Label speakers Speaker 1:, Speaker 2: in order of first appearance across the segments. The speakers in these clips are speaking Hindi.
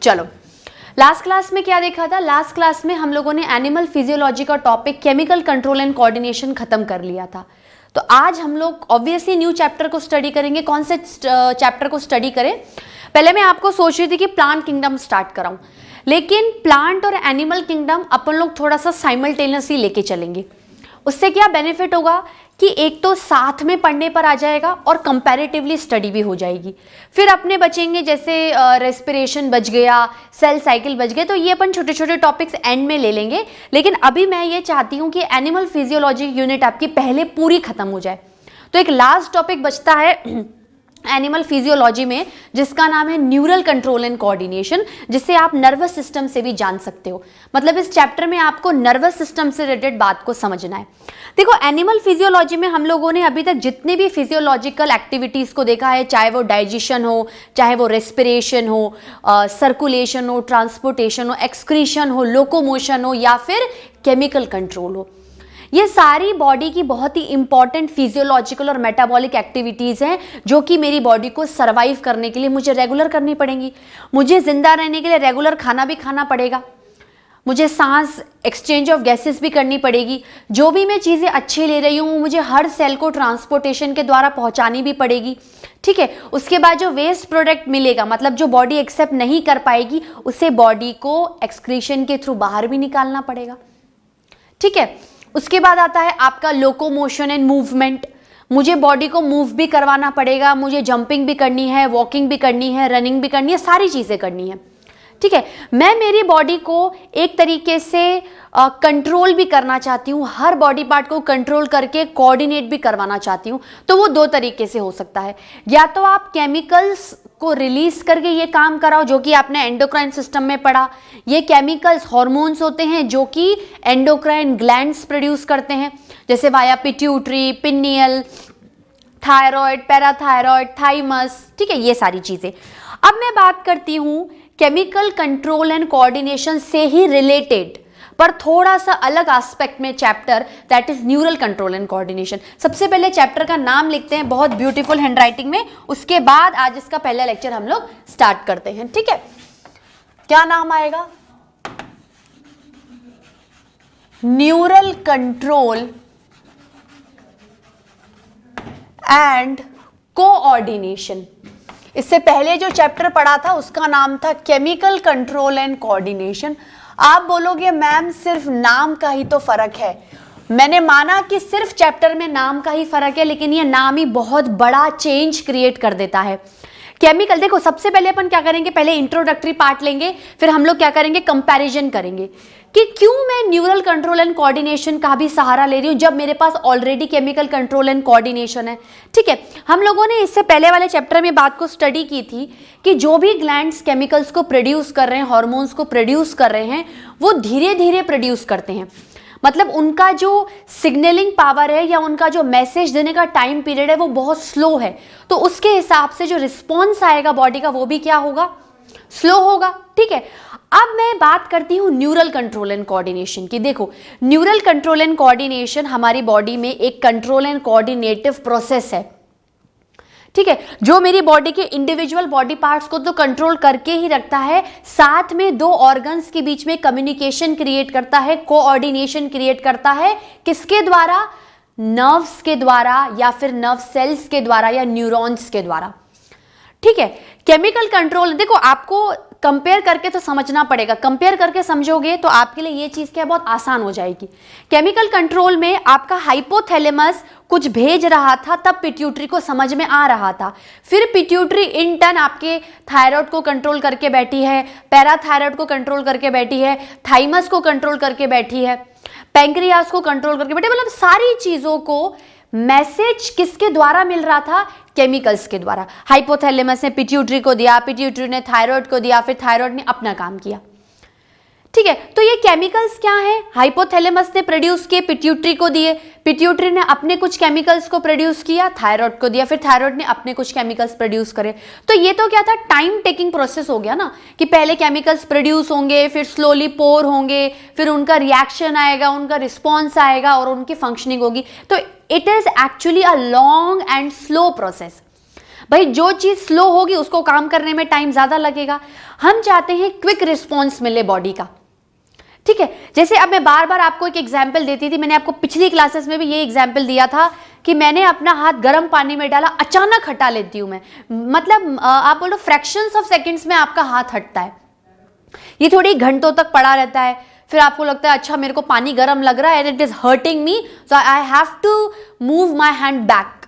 Speaker 1: चलो, लास्ट क्लास में क्या देखा था? लास्ट क्लास में हम लोगों ने एनिमल फिजियोलॉजी का topic chemical control and coordination खत्म कर लिया था। तो आज हम लोग ऑब्वियसली न्यू चैप्टर को स्टडी करेंगे। कौन से चैप्टर को स्टडी करें? पहले मैं आपको सोच रही थी कि प्लांट किंगडम स्टार्ट कराऊं, लेकिन प्लांट और एनिमल किंगडम अपन लोग थोड़ा सा साइमल्टेनियसली लेके चलेंगे। उससे क्या बेनिफिट होगा कि एक तो साथ में पढ़ने पर आ जाएगा और कंपैरेटिवली स्टडी भी हो जाएगी। फिर अपने बचेंगे जैसे रेस्पिरेशन बच गया, सेल साइकिल बच गए, तो ये अपन छोटे छोटे टॉपिक्स एंड में ले लेंगे। लेकिन अभी मैं ये चाहती हूँ कि एनिमल फिजियोलॉजी यूनिट आपकी पहले पूरी खत्म हो जाए। तो एक लास्ट टॉपिक बचता है एनिमल फिजियोलॉजी में, जिसका नाम है न्यूरल कंट्रोल एंड कोऑर्डिनेशन, जिसे आप नर्वस सिस्टम से भी जान सकते हो। मतलब इस चैप्टर में आपको नर्वस सिस्टम से रिलेटेड बात को समझना है। देखो, एनिमल फिजियोलॉजी में हम लोगों ने अभी तक जितने भी फिजियोलॉजिकल एक्टिविटीज को देखा है, चाहे वो डाइजेशन हो, चाहे वो रेस्पिरेशन हो, सर्कुलेशन हो, ट्रांसपोर्टेशन हो, एक्सक्रीशन हो, लोकोमोशन हो, या फिर केमिकल कंट्रोल हो, ये सारी बॉडी की बहुत ही इंपॉर्टेंट फिजियोलॉजिकल और मेटाबॉलिक एक्टिविटीज़ हैं जो कि मेरी बॉडी को सर्वाइव करने के लिए मुझे रेगुलर करनी पड़ेंगी। मुझे जिंदा रहने के लिए रेगुलर खाना भी खाना पड़ेगा, मुझे सांस एक्सचेंज ऑफ गैसेस भी करनी पड़ेगी। जो भी मैं चीज़ें अच्छी ले रही हूँ मुझे हर सेल को ट्रांसपोर्टेशन के द्वारा पहुँचानी भी पड़ेगी। ठीक है, उसके बाद जो वेस्ट प्रोडक्ट मिलेगा, मतलब जो बॉडी एक्सेप्ट नहीं कर पाएगी, उसे बॉडी को एक्सक्रीशन के थ्रू बाहर भी निकालना पड़ेगा। ठीक है, उसके बाद आता है आपका लोकोमोशन एंड मूवमेंट। मुझे बॉडी को मूव भी करवाना पड़ेगा, मुझे जंपिंग भी करनी है, वॉकिंग भी करनी है, रनिंग भी करनी है, सारी चीज़ें करनी है। ठीक है, मैं मेरी बॉडी को एक तरीके से कंट्रोल भी करना चाहती हूँ, हर बॉडी पार्ट को कंट्रोल करके कोऑर्डिनेट भी करवाना चाहती हूँ। तो वो दो तरीके से हो सकता है, या तो आप केमिकल्स को रिलीज करके ये काम कराओ, जो कि आपने एंडोक्राइन सिस्टम में पढ़ा। ये केमिकल्स हार्मोन्स होते हैं जो कि एंडोक्राइन ग्लैंड्स प्रोड्यूस करते हैं, जैसे via pituitary, pineal, thyroid, parathyroid, thymus. ठीक है, ये सारी चीजें। अब मैं बात करती हूँ केमिकल कंट्रोल एंड कोऑर्डिनेशन से ही रिलेटेड, पर थोड़ा सा अलग एस्पेक्ट में chapter, that is neural control and coordination. सबसे पहले चैप्टर का नाम लिखते हैं बहुत ब्यूटीफुल हैंडराइटिंग में, उसके बाद आज इसका पहला लेक्चर हम लोग स्टार्ट करते हैं। ठीक है, क्या नाम आएगा? Neural control and coordination. इससे पहले जो चैप्टर पढ़ा था उसका नाम था केमिकल कंट्रोल एंड कोऑर्डिनेशन। आप बोलोगे मैम सिर्फ नाम का ही तो फर्क है। मैंने माना कि सिर्फ चैप्टर में नाम का ही फर्क है, लेकिन ये नाम ही बहुत बड़ा चेंज क्रिएट कर देता है। केमिकल, देखो सबसे पहले अपन क्या करेंगे, पहले इंट्रोडक्टरी पार्ट लेंगे, फिर हम लोग क्या करेंगे, कंपैरिजन करेंगे कि क्यों मैं न्यूरल कंट्रोल एंड कोऑर्डिनेशन का भी सहारा ले रही हूं जब मेरे पास already chemical control and coordination है। ठीक है, हम लोगों ने इससे पहले वाले चैप्टर में बात को स्टडी की थी कि जो भी ग्लैंड्स केमिकल्स को प्रोड्यूस कर रहे हैं, हार्मोन्स को प्रोड्यूस कर रहे हैं, वो धीरे धीरे प्रोड्यूस करते हैं। मतलब उनका जो सिग्नलिंग पावर है या उनका जो मैसेज देने का टाइम पीरियड है वो बहुत स्लो है। तो उसके हिसाब से जो रिस्पॉन्स आएगा बॉडी का वो भी क्या होगा, स्लो होगा। ठीक है, अब मैं बात करती हूं न्यूरल कंट्रोल एंड कोऑर्डिनेशन की। देखो, न्यूरल कंट्रोल एंड कोऑर्डिनेशन हमारी बॉडी में एक कंट्रोल एंड कोऑर्डिनेटिव प्रोसेस है। ठीक है, जो मेरी बॉडी के इंडिविजुअल बॉडी पार्ट्स को तो कंट्रोल करके ही रखता है, साथ में दो ऑर्गन्स के बीच में कम्युनिकेशन क्रिएट करता है, कोऑर्डिनेशन क्रिएट करता है। किसके द्वारा? नर्व्स के द्वारा, या फिर नर्व सेल्स के द्वारा, या न्यूरॉन्स के द्वारा। ठीक है, केमिकल कंट्रोल, देखो आपको कंपेयर करके तो समझना पड़ेगा। कंपेयर करके समझोगे तो आपके लिए ये चीज क्या बहुत आसान हो जाएगी। केमिकल कंट्रोल में आपका हाइपोथैलेमस कुछ भेज रहा था, तब पिट्यूटरी को समझ में आ रहा था। फिर पिट्यूटरी इन टर्न आपके थायराइड को कंट्रोल करके बैठी है, पैराथायराइड को कंट्रोल करके बैठी है, थाइमस को कंट्रोल करके बैठी है, पैंक्रियास को कंट्रोल करके बैठी। मतलब सारी चीजों को मैसेज किसके द्वारा मिल रहा था? केमिकल्स के द्वारा। हाइपोथैलेमस ने पिट्यूटरी को दिया, पिट्यूटरी ने थायराइड को दिया, फिर थायराइड ने अपना काम किया। ठीक है, तो ये केमिकल्स क्या है? हाइपोथैलेमस ने प्रोड्यूस किए, पिट्यूटरी को दिए, पिट्यूटरी ने अपने कुछ केमिकल्स को प्रोड्यूस किया, थायराइड को दिया, फिर थायराइड ने अपने कुछ केमिकल्स प्रोड्यूस करे। तो ये तो क्या था, टाइम टेकिंग प्रोसेस हो गया ना, कि पहले केमिकल्स प्रोड्यूस होंगे, फिर स्लोली पोर होंगे, फिर उनका रिएक्शन आएगा, उनका रिस्पॉन्स आएगा और उनकी फंक्शनिंग होगी। तो it is actually a long and slow process. भाई जो चीज स्लो होगी उसको काम करने में टाइम ज्यादा लगेगा। हम चाहते हैं क्विक रिस्पॉन्स मिले बॉडी का, ठीक है। जैसे अब मैं बार बार आपको एक एग्जाम्पल देती थी, मैंने आपको पिछली क्लासेस में भी ये एग्जाम्पल दिया था कि मैंने अपना हाथ गर्म पानी में डाला, अचानक हटा लेती हूं मैं, मतलब आप बोलो फ्रैक्शंस ऑफ सेकंड्स में आपका हाथ हटता है। ये थोड़ी घंटों तक पड़ा रहता है, फिर आपको लगता है अच्छा मेरे को पानी गर्म लग रहा है and it is hurting me so I have to move my hand back.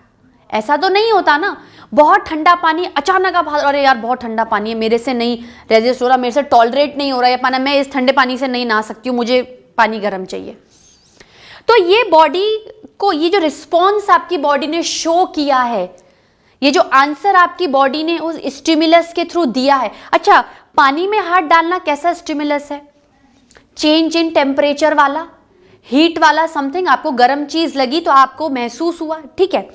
Speaker 1: ऐसा तो नहीं होता ना, बहुत ठंडा पानी अचानक आप, अरे यार बहुत ठंडा पानी है, मेरे से नहीं रेजिस्ट हो रहा, मेरे से टॉलरेट नहीं हो रहा है पानी, मैं इस ठंडे पानी से नहीं नहा सकती हूँ, मुझे पानी गर्म चाहिए। तो ये बॉडी को, ये जो रिस्पॉन्स आपकी बॉडी ने शो किया है, ये जो आंसर आपकी बॉडी ने उस स्टिमुलस के थ्रू दिया है। अच्छा, पानी में हाथ डालना कैसा स्टिमुलस है? चेंज इन टेम्परेचर वाला, हीट वाला समथिंग, आपको गर्म चीज लगी तो आपको महसूस हुआ, ठीक है।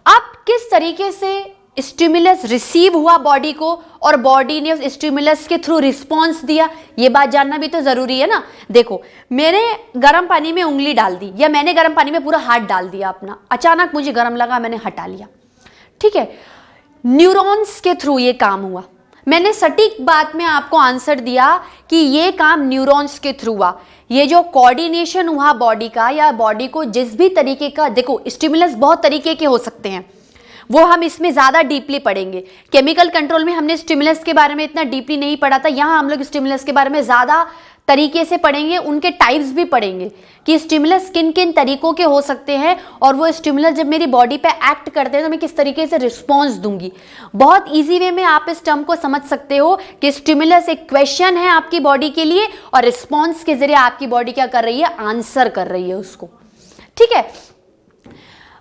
Speaker 1: अब किस तरीके से स्टिमुलस रिसीव हुआ बॉडी को और बॉडी ने उस स्टिमुलस के थ्रू रिस्पॉन्स दिया, ये बात जानना भी तो जरूरी है ना। देखो, मैंने गर्म पानी में उंगली डाल दी या मैंने गर्म पानी में पूरा हाथ डाल दिया अपना, अचानक मुझे गर्म लगा, मैंने हटा लिया, ठीक है। न्यूरॉन्स के थ्रू ये काम हुआ। मैंने सटीक बात में आपको आंसर दिया कि ये काम न्यूरॉन्स के थ्रू हुआ। ये जो कोऑर्डिनेशन हुआ बॉडी का, या बॉडी को जिस भी तरीके का, देखो स्टिमुलस बहुत तरीके के हो सकते हैं, वो हम इसमें ज्यादा डीपली पढ़ेंगे। केमिकल कंट्रोल में हमने स्टिमुलस के बारे में इतना डीपली नहीं पढ़ा था, यहां हम लोग स्टिमुलस के बारे में ज्यादा तरीके से पढ़ेंगे, उनके टाइप्स भी पढ़ेंगे कि स्टिमुलस किन किन तरीकों के हो सकते हैं और वो स्टिमुलस जब मेरी बॉडी पे एक्ट करते हैं तो मैं किस तरीके से रिस्पॉन्स दूंगी। बहुत इजी वे में आप इस टर्म को समझ सकते हो कि स्टिमुलस एक क्वेश्चन है आपकी बॉडी के लिए और रिस्पॉन्स के जरिए आपकी बॉडी क्या कर रही है, आंसर कर रही है उसको, ठीक है।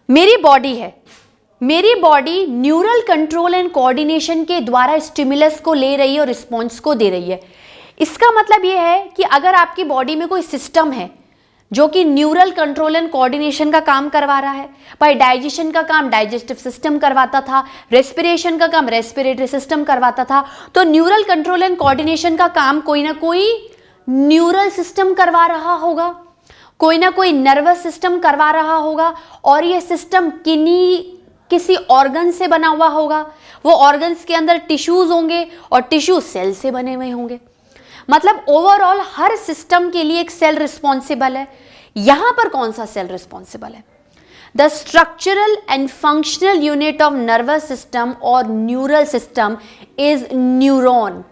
Speaker 1: मेरी बॉडी है, मेरी body neural control and coordination के द्वारा स्टिमुलस को ले रही है और रिस्पॉन्स को दे रही है। इसका मतलब यह है कि अगर आपकी बॉडी में कोई सिस्टम है जो कि न्यूरल कंट्रोल एंड कोऑर्डिनेशन का काम करवा रहा है, भाई डाइजेशन का काम डाइजेस्टिव सिस्टम करवाता था, रेस्पिरेशन का काम रेस्पिरेटरी सिस्टम करवाता था, तो न्यूरल कंट्रोल एंड कोऑर्डिनेशन का काम कोई ना कोई न्यूरल सिस्टम करवा रहा होगा, कोई ना कोई नर्वस सिस्टम करवा रहा होगा, और ये सिस्टम किसी ऑर्गन से बना हुआ होगा। वो ऑर्गन्स के अंदर टिश्यूज होंगे और टिश्यू सेल से बने हुए होंगे। मतलब ओवरऑल हर सिस्टम के लिए एक सेल रिस्पॉन्सिबल है। यहां पर कौन सा सेल रिस्पॉन्सिबल है? The structural and functional unit of nervous system और न्यूरल सिस्टम इज न्यूरॉन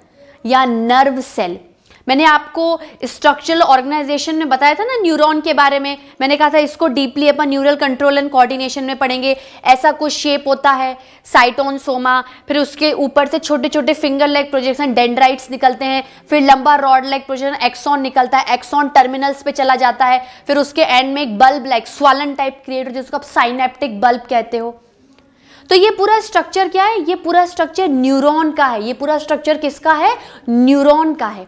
Speaker 1: या नर्व सेल। मैंने आपको स्ट्रक्चरल ऑर्गेनाइजेशन में बताया था ना न्यूरॉन के बारे में, मैंने कहा था इसको deeply upon neural control and coordination में पढ़ेंगे। ऐसा कुछ शेप होता है साइटोन सोमा, फिर उसके ऊपर से छोटे छोटे फिंगर लाइक प्रोजेक्शन डेंड्राइट्स निकलते हैं, फिर लंबा रॉड लाइक प्रोजेक्शन एक्सॉन निकलता है, एक्सॉन टर्मिनल्स पे चला जाता है, फिर उसके एंड में एक बल्ब लाइक स्वालन टाइप क्रिएट हो जिसको आप साइनेप्टिक बल्ब कहते हो। तो ये पूरा स्ट्रक्चर क्या है? ये पूरा स्ट्रक्चर न्यूरॉन का है। ये पूरा स्ट्रक्चर किसका है? न्यूरॉन का है।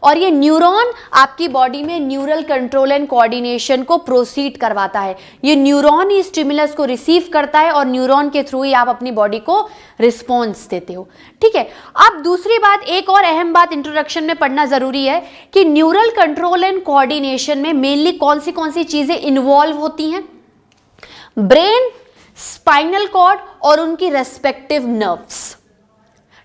Speaker 1: और ये न्यूरॉन आपकी बॉडी में न्यूरल कंट्रोल एंड कोऑर्डिनेशन को प्रोसीड करवाता है। ये न्यूरॉन ही स्टिमुलस को रिसीव करता है और न्यूरॉन के थ्रू ही आप अपनी बॉडी को रिस्पॉन्स देते हो, ठीक है। अब दूसरी बात, एक और अहम बात इंट्रोडक्शन में पढ़ना जरूरी है कि न्यूरल कंट्रोल एंड कोऑर्डिनेशन में मेनली कौन सी चीजें इन्वॉल्व होती हैं? ब्रेन, स्पाइनल कॉर्ड और उनकी रेस्पेक्टिव नर्व्स,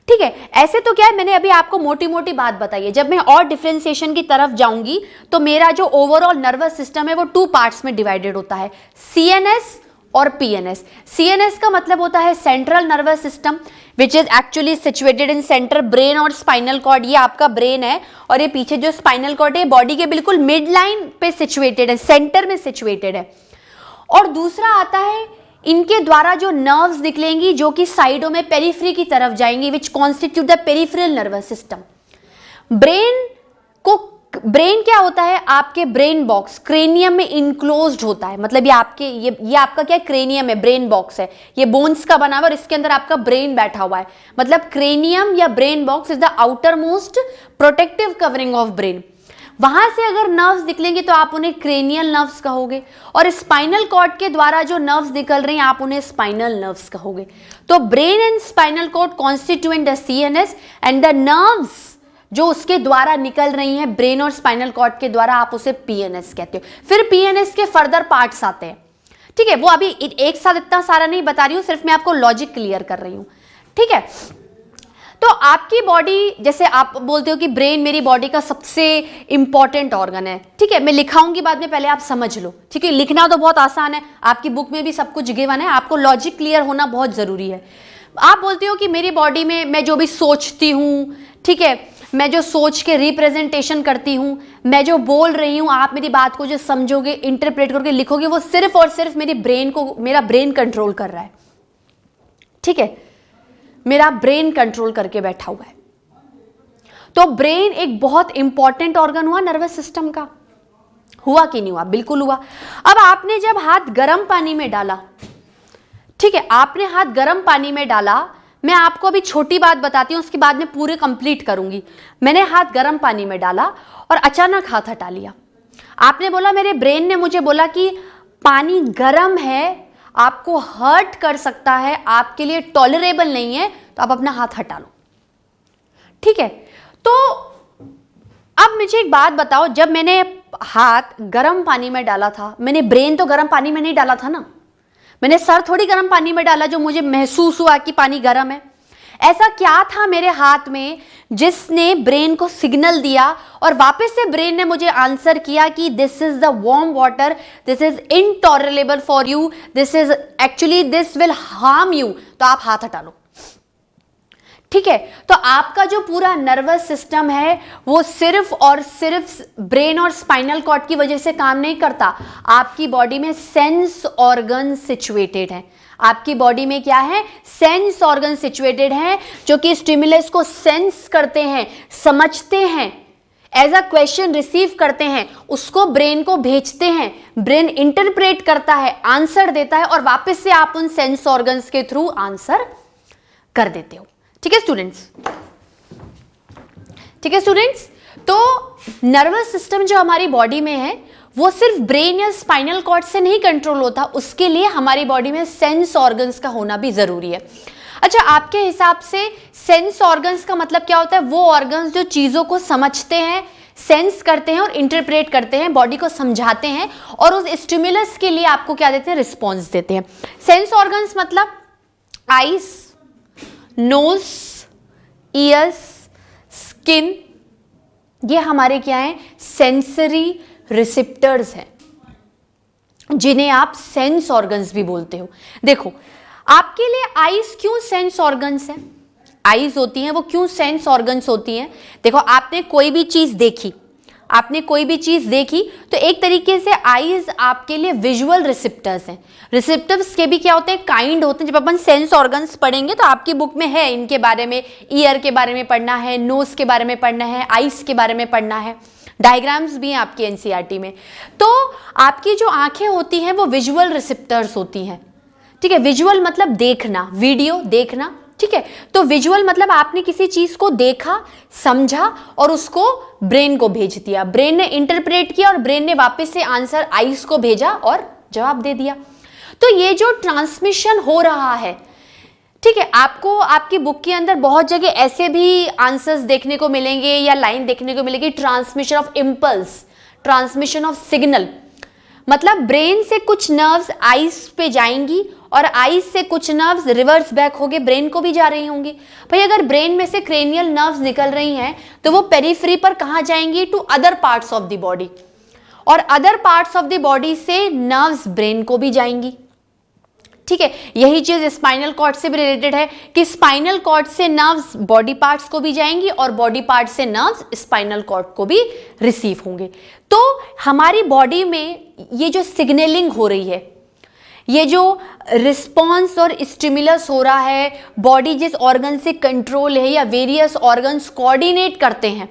Speaker 1: ठीक है। ऐसे तो क्या है, मैंने अभी आपको मोटी मोटी बात बताई है। जब मैं और डिफरेंशिएशन की तरफ जाऊंगी तो मेरा जो ओवरऑल नर्वस सिस्टम है वो 2 पार्ट्स में डिवाइडेड होता है, सीएनएस और पीएनएस। सीएनएस का मतलब होता है central nervous system which is actually situated in centre brain और स्पाइनल कॉर्ड। ये आपका ब्रेन है और ये पीछे जो स्पाइनल कॉर्ड है बॉडी के बिल्कुल मिड लाइन पे सिचुएटेड है, सेंटर में सिचुएटेड है। और दूसरा आता है इनके द्वारा जो नर्व्स निकलेंगी जो कि साइडों में पेरिफेरी की तरफ जाएंगी which constitute the peripheral nervous system. Brain क्या होता है? आपके ब्रेन बॉक्स क्रेनियम में इनक्लोज्ड होता है। मतलब ये आपका क्या है? क्रेनियम है, ब्रेन बॉक्स है, ये बोन्स का बना हुआ और इसके अंदर आपका ब्रेन बैठा हुआ है। मतलब क्रेनियम या brain box is the outer most protective covering of brain. वहां से अगर नर्व्स निकलेंगे तो आप उन्हें क्रेनियल नर्व्स कहोगे, और स्पाइनल कॉर्ड के द्वारा जो नर्व्स निकल रही हैं आप उन्हें स्पाइनल नर्व्स कहोगे। तो brain and spinal cord constituent the CNS and the nerves जो उसके द्वारा निकल रही हैं ब्रेन और स्पाइनल कॉर्ड के द्वारा आप उसे पीएनएस कहते हो। फिर पीएनएस के फर्दर पार्ट्स आते हैं, ठीक है, वो अभी एक साथ इतना सारा नहीं बता रही हूं, सिर्फ मैं आपको लॉजिक क्लियर कर रही हूं। ठीक है, तो आपकी बॉडी, जैसे आप बोलते हो कि ब्रेन मेरी बॉडी का सबसे इंपॉर्टेंट ऑर्गन है। ठीक है, मैं लिखाऊंगी बाद में, पहले आप समझ लो। ठीक है, लिखना तो बहुत आसान है, आपकी बुक में भी सब कुछ गिवन है, आपको लॉजिक क्लियर होना बहुत जरूरी है। आप बोलते हो कि मेरी बॉडी में मैं जो भी सोचती हूं, ठीक है, मैं जो सोच के रिप्रेजेंटेशन करती हूं, मैं जो बोल रही हूं, आप मेरी बात को जो समझोगे, इंटरप्रेट करके लिखोगे, वो सिर्फ और सिर्फ मेरी ब्रेन को, मेरा ब्रेन कंट्रोल कर रहा है। ठीक है, मेरा ब्रेन कंट्रोल करके बैठा हुआ है। तो ब्रेन एक बहुत इंपॉर्टेंट ऑर्गन हुआ नर्वस सिस्टम का। हुआ कि नहीं हुआ? बिल्कुल हुआ। अब आपने जब हाथ गर्म पानी में डाला, ठीक है, आपने हाथ गर्म पानी में डाला, मैं आपको अभी छोटी बात बताती हूं, उसके बाद में पूरे कंप्लीट करूंगी। मैंने हाथ गर्म पानी में डाला और अचानक हाथ हटा लिया। आपने बोला, मेरे ब्रेन ने मुझे बोला कि पानी गर्म है, आपको हर्ट कर सकता है, आपके लिए टॉलरेबल नहीं है, तो आप अपना हाथ हटा लो। ठीक है, तो अब मुझे एक बात बताओ, जब मैंने हाथ गर्म पानी में डाला था, मैंने ब्रेन तो गर्म पानी में नहीं डाला था ना, मैंने सर थोड़ी गर्म पानी में डाला जो मुझे महसूस हुआ कि पानी गर्म है। ऐसा क्या था मेरे हाथ में जिसने ब्रेन को सिग्नल दिया और वापस से ब्रेन ने मुझे आंसर किया कि this is the warm water, this is intolerable for you, this is actually, this will harm you, तो आप हाथ हटा लो। ठीक है, तो आपका जो पूरा नर्वस सिस्टम है वो सिर्फ और सिर्फ ब्रेन और स्पाइनल कॉर्ड की वजह से काम नहीं करता। आपकी बॉडी में सेंस ऑर्गन सिचुएटेड है। आपकी बॉडी में क्या है? सेंस ऑर्गन सिचुएटेड है, जो कि स्टिमुलस को सेंस करते हैं, समझते हैं, एज अ क्वेश्चन रिसीव करते हैं, उसको ब्रेन को भेजते हैं, ब्रेन इंटरप्रेट करता है, आंसर देता है और वापस से आप उन सेंस ऑर्गन्स के थ्रू आंसर कर देते हो। ठीक है स्टूडेंट्स? ठीक है स्टूडेंट्स, तो नर्वस सिस्टम जो हमारी बॉडी में है वो सिर्फ ब्रेन या स्पाइनल कॉर्ड से नहीं कंट्रोल होता, उसके लिए हमारी बॉडी में सेंस ऑर्गन्स का होना भी जरूरी है। अच्छा, आपके हिसाब से सेंस ऑर्गन्स का मतलब क्या होता है? वो ऑर्गन्स जो चीजों को समझते हैं, सेंस करते हैं और इंटरप्रेट करते हैं, बॉडी को समझाते हैं और उस स्टिमुलस के लिए आपको क्या देते हैं? रिस्पॉन्स देते हैं। सेंस ऑर्गन्स मतलब आईज, नोज, ईयर्स, स्किन, ये हमारे क्या है? सेंसरी रिसेप्टर्स हैं, जिन्हें आप सेंस ऑर्गन्स भी बोलते हो। देखो, आपके लिए आईज क्यों सेंस ऑर्गन्स हैं? आईज होती हैं वो क्यों सेंस ऑर्गन्स होती हैं? देखो, आपने कोई भी चीज देखी, आपने कोई भी चीज देखी तो एक तरीके से आईज आपके लिए विजुअल रिसेप्टर्स हैं। रिसेप्टर्स के भी क्या होते हैं? काइंड होते हैं। जब अपन सेंस ऑर्गन्स पढ़ेंगे तो आपकी बुक में है इनके बारे में, ईयर के बारे में पढ़ना है, नोज के बारे में पढ़ना है, आईज के बारे में पढ़ना है, डायग्राम्स भी हैं आपकी एनसीईआरटी में। तो आपकी जो आंखें होती हैं वो विजुअल रिसेप्टर्स होती हैं। ठीक है, विजुअल मतलब देखना, वीडियो देखना। ठीक है, तो विजुअल मतलब आपने किसी चीज को देखा, समझा और उसको ब्रेन को भेज दिया, ब्रेन ने इंटरप्रेट किया और ब्रेन ने वापस से आंसर आईज को भेजा और जवाब दे दिया। तो ये जो ट्रांसमिशन हो रहा है, ठीक है, आपको आपकी बुक के अंदर बहुत जगह ऐसे भी आंसर्स देखने को मिलेंगे या लाइन देखने को मिलेगी, transmission of impulse, transmission of signal, मतलब ब्रेन से कुछ नर्व्स आईज पे जाएंगी और आईज से कुछ नर्व्स रिवर्स बैक होके ब्रेन को भी जा रही होंगी। भाई, अगर ब्रेन में से क्रेनियल नर्व्स निकल रही हैं तो वो पेरिफेरी पर कहां जाएंगी? To other parts of the body, और other parts of the body से नर्व्स ब्रेन को भी जाएंगी। ठीक है, यही चीज स्पाइनल कॉर्ड से भी रिलेटेड है कि स्पाइनल कॉर्ड से नर्व्स बॉडी पार्ट्स को भी जाएंगी और बॉडी पार्ट से नर्व्स स्पाइनल कॉर्ड को भी रिसीव होंगे। तो हमारी बॉडी में ये जो सिग्नलिंग हो रही है, ये जो रिस्पॉन्स और स्टिमुलस हो रहा है, बॉडी जिस ऑर्गन से कंट्रोल है या वेरियस ऑर्गन्स कोऑर्डिनेट करते हैं,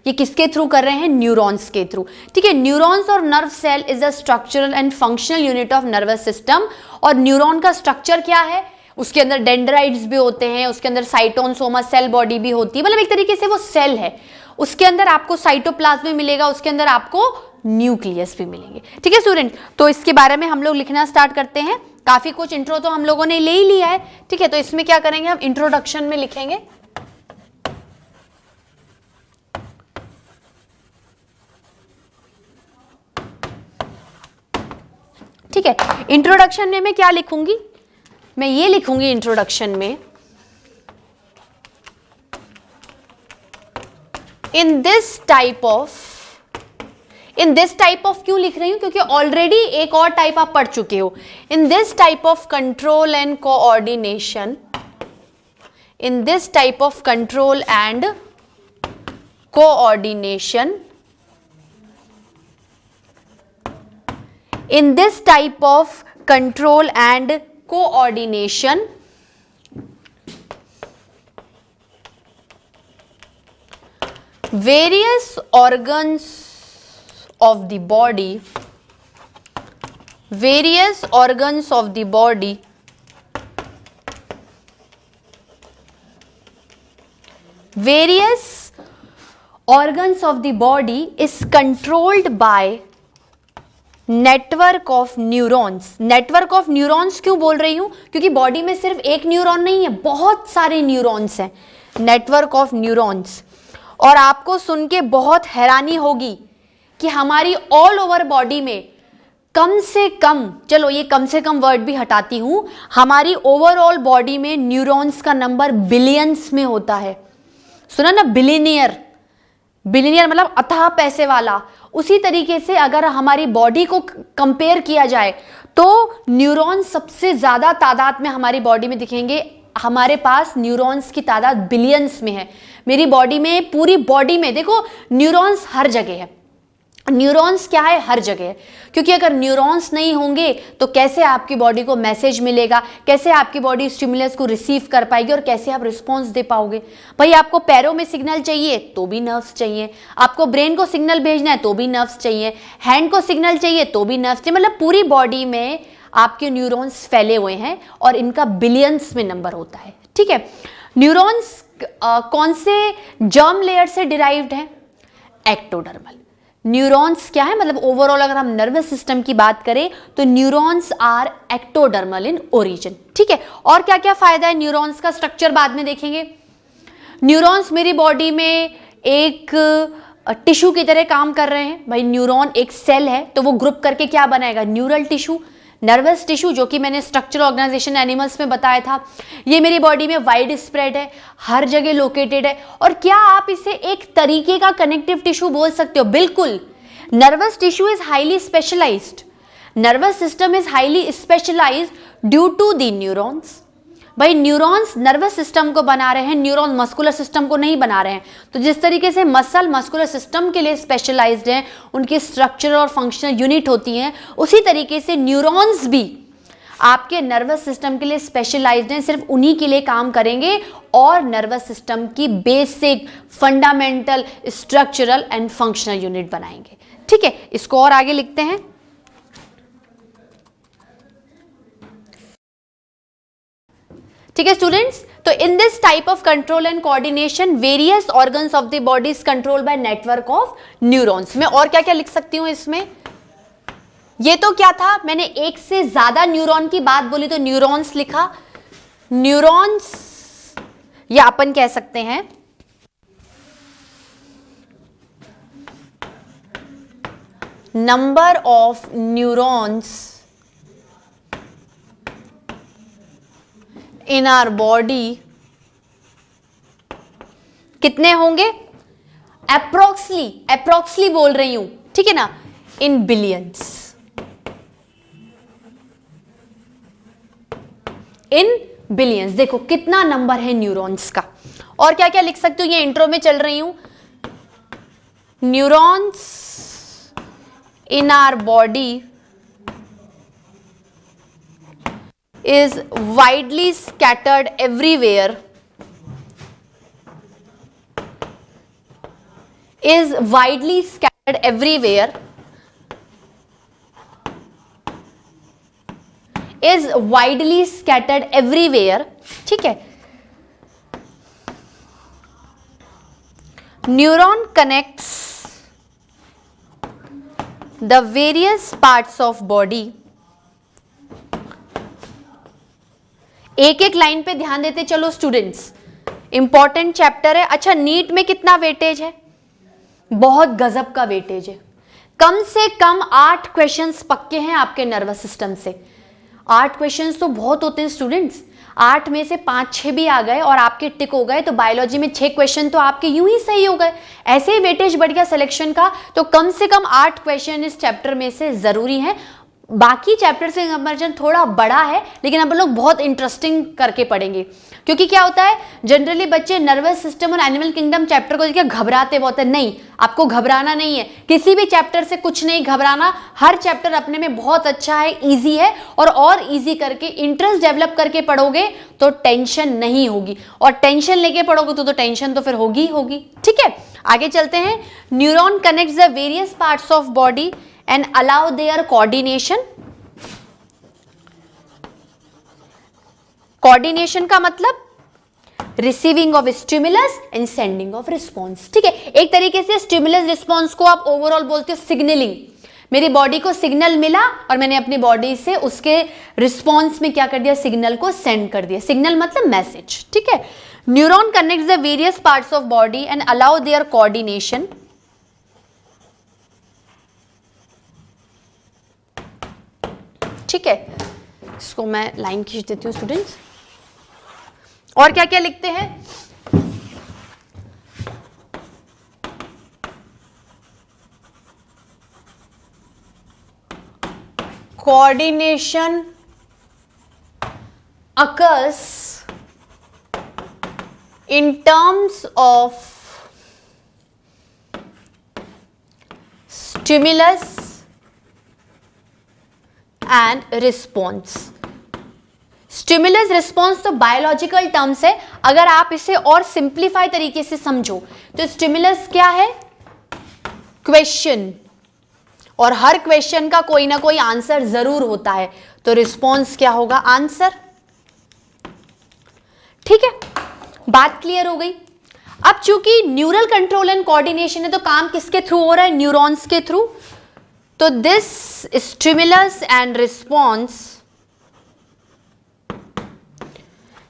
Speaker 1: ये किसके थ्रू कर रहे हैं? न्यूरॉन्स के थ्रू। ठीक है, न्यूरॉन्स और nerve cell is a structural and functional unit of nervous system. और न्यूरॉन का स्ट्रक्चर क्या है? उसके अंदर डेंड्राइट्स भी होते हैं, उसके अंदर साइटोन सोमा सेल बॉडी भी होती है, मतलब एक तरीके से वो सेल है। उसके अंदर आपको साइटोप्लाज्म मिलेगा, उसके अंदर आपको न्यूक्लियस भी मिलेंगे। ठीक है स्टूडेंट, तो इसके बारे में हम लोग लिखना स्टार्ट करते हैं। काफी कुछ इंट्रो तो हम लोगों ने ले ही लिया है। ठीक है, तो इसमें क्या करेंगे? हम इंट्रोडक्शन में लिखेंगे ठीक ठीक है। इंट्रोडक्शन में मैं क्या लिखूंगी, मैं ये लिखूंगी इंट्रोडक्शन में, इन दिस टाइप ऑफ क्यों लिख रही हूं, क्योंकि ऑलरेडी एक और टाइप आप पढ़ चुके हो। In this type of control and coordination, in this type of control and coordination, in this type of control and coordination, various organs of the body, various organs of the body various organs of the body is controlled by network of neurons. Network of neurons क्यों बोल रही हूं, क्योंकि बॉडी में सिर्फ एक न्यूरॉन नहीं है, बहुत सारे न्यूरॉन्स हैं, नेटवर्क ऑफ न्यूरॉन्स। और आपको सुन के बहुत हैरानी होगी कि हमारी ऑल ओवर बॉडी में कम से कम, चलो ये कम से कम वर्ड भी हटाती हूं, हमारी ओवरऑल बॉडी में न्यूरॉन्स का नंबर बिलियंस में होता है। सुना ना, बिलियनियर, बिलियनियर मतलब अथाह पैसे वाला। उसी तरीके से अगर हमारी बॉडी को कंपेयर किया जाए तो न्यूरॉन्स सबसे ज्यादा तादाद में हमारी बॉडी में दिखेंगे। हमारे पास न्यूरॉन्स की तादाद बिलियंस में है। मेरी बॉडी में, पूरी बॉडी में देखो न्यूरॉन्स हर जगह है। न्यूरॉन्स क्या है, हर जगह है, क्योंकि अगर न्यूरॉन्स नहीं होंगे तो कैसे आपकी बॉडी को मैसेज मिलेगा, कैसे आपकी बॉडी स्टिमुलस को रिसीव कर पाएगी और कैसे आप रिस्पॉन्स दे पाओगे। भाई आपको पैरों में सिग्नल चाहिए तो भी नर्व्स चाहिए, आपको ब्रेन को सिग्नल भेजना है तो भी नर्व्स चाहिए, हैंड को सिग्नल चाहिए तो भी नर्व्स चाहिए। मतलब पूरी बॉडी में आपके न्यूरॉन्स फैले हुए हैं और इनका बिलियंस में नंबर होता है। ठीक है, न्यूरॉन्स कौन से जर्म लेयर से डिराइव्ड है, एक्टोडर्मल। न्यूरॉन्स क्या है, मतलब ओवरऑल अगर हम नर्वस सिस्टम की बात करें तो neurons are ectodermal in origin. ठीक है, और क्या क्या फायदा है न्यूरॉन्स का, स्ट्रक्चर बाद में देखेंगे। न्यूरॉन्स मेरी बॉडी में एक टिश्यू की तरह काम कर रहे हैं। भाई न्यूरॉन एक सेल है तो वो ग्रुप करके क्या बनाएगा, न्यूरल टिश्यू, नर्वस टिश्यू, जो कि मैंने स्ट्रक्चरल ऑर्गेनाइजेशन एनिमल्स में बताया था। ये मेरी बॉडी में वाइड स्प्रेड है, हर जगह लोकेटेड है। और क्या आप इसे एक तरीके का कनेक्टिव टिश्यू बोल सकते हो, बिल्कुल। Nervous tissue is highly specialised, nervous system is highly specialised due to the neurons. भाई न्यूरॉन्स नर्वस सिस्टम को बना रहे हैं, न्यूरॉन मस्कुलर सिस्टम को नहीं बना रहे हैं। तो जिस तरीके से मसल मस्कुलर सिस्टम के लिए स्पेशलाइज्ड हैं, उनकी स्ट्रक्चरल और फंक्शनल यूनिट होती हैं, उसी तरीके से न्यूरॉन्स भी आपके नर्वस सिस्टम के लिए स्पेशलाइज्ड हैं, सिर्फ उन्हीं के लिए काम करेंगे और नर्वस सिस्टम की basic fundamental structural and functional unit बनाएंगे। ठीक है, इसको और आगे लिखते हैं। ठीक है स्टूडेंट्स, तो in this type of control and coordination various organs of the body is controlled by network of neurons. मैं और क्या क्या लिख सकती हूं इसमें, ये तो क्या था, मैंने एक से ज्यादा न्यूरॉन की बात बोली तो न्यूरॉन्स लिखा। न्यूरॉन्स या अपन कह सकते हैं number of neurons in our body कितने होंगे, अप्रोक्सली बोल रही हूं, ठीक है ना, इन बिलियंस, इन बिलियंस। देखो कितना नंबर है न्यूरॉन्स का। और क्या क्या लिख सकती हूं, ये इंट्रो में चल रही हूं। Neurons in our body is widely scattered everywhere, is widely scattered everywhere, is widely scattered everywhere। ठीक है, neuron connects the various parts of body। एक एक लाइन पे ध्यान देते चलो स्टूडेंट्स, इंपॉर्टेंट चैप्टर है। अच्छा, नीट में कितना वेटेज है, बहुत गजब का वेटेज है। कम से कम 8 क्वेश्चंस पक्के हैं आपके नर्वस सिस्टम से। 8 क्वेश्चंस तो बहुत होते हैं स्टूडेंट्स, 8 में से 5-6 भी आ गए और आपके टिक हो गए तो बायोलॉजी में 6 क्वेश्चन तो आपके यूं ही सही हो गए। ऐसे ही वेटेज बढ़ गया सिलेक्शन का, तो कम से कम 8 क्वेश्चन इस चैप्टर में से जरूरी है। बाकी चैप्टर से कंपैरिजन थोड़ा बड़ा है, लेकिन हम लोग बहुत इंटरेस्टिंग करके पढ़ेंगे, क्योंकि क्या होता है जनरली बच्चे नर्वस सिस्टम और एनिमल किंगडम चैप्टर को देखिए घबराते बहुत है। नहीं, आपको घबराना नहीं है, किसी भी चैप्टर से कुछ नहीं घबराना। हर चैप्टर अपने में बहुत अच्छा है, इजी है, और इजी करके इंटरेस्ट डेवलप करके पढ़ोगे तो टेंशन नहीं होगी, और टेंशन लेके पढ़ोगे तो टेंशन तो फिर होगी होगी। ठीक है, आगे चलते हैं। Neuron connects the various parts of body and allow their coordination। coordination का मतलब receiving of stimulus and sending of response। ठीक है, एक तरीके से stimulus response को आप ओवरऑल बोलते हो सिग्नलिंग। मेरी बॉडी को सिग्नल मिला और मैंने अपनी बॉडी से उसके रिस्पॉन्स में क्या कर दिया, सिग्नल को सेंड कर दिया। सिग्नल मतलब मैसेज। ठीक है, neuron connects the various parts of body and allow there coordination. ठीक है, इसको मैं लाइन खींच देती हूँ स्टूडेंट्स। और क्या क्या लिखते हैं, coordination occurs in terms of stimulus and response. Stimulus response तो बायोलॉजिकल टर्म्स है, अगर आप इसे और सिंप्लीफाई तरीके से समझो तो स्टिमुलस क्या है, क्वेश्चन, और हर क्वेश्चन का कोई ना कोई आंसर जरूर होता है, तो रिस्पॉन्स क्या होगा, आंसर। ठीक है, बात क्लियर हो गई। अब चूंकि न्यूरल कंट्रोल एंड कोऑर्डिनेशन है तो काम किसके थ्रू हो रहा है, न्यूरॉन्स के थ्रू। तो this stimulus and response,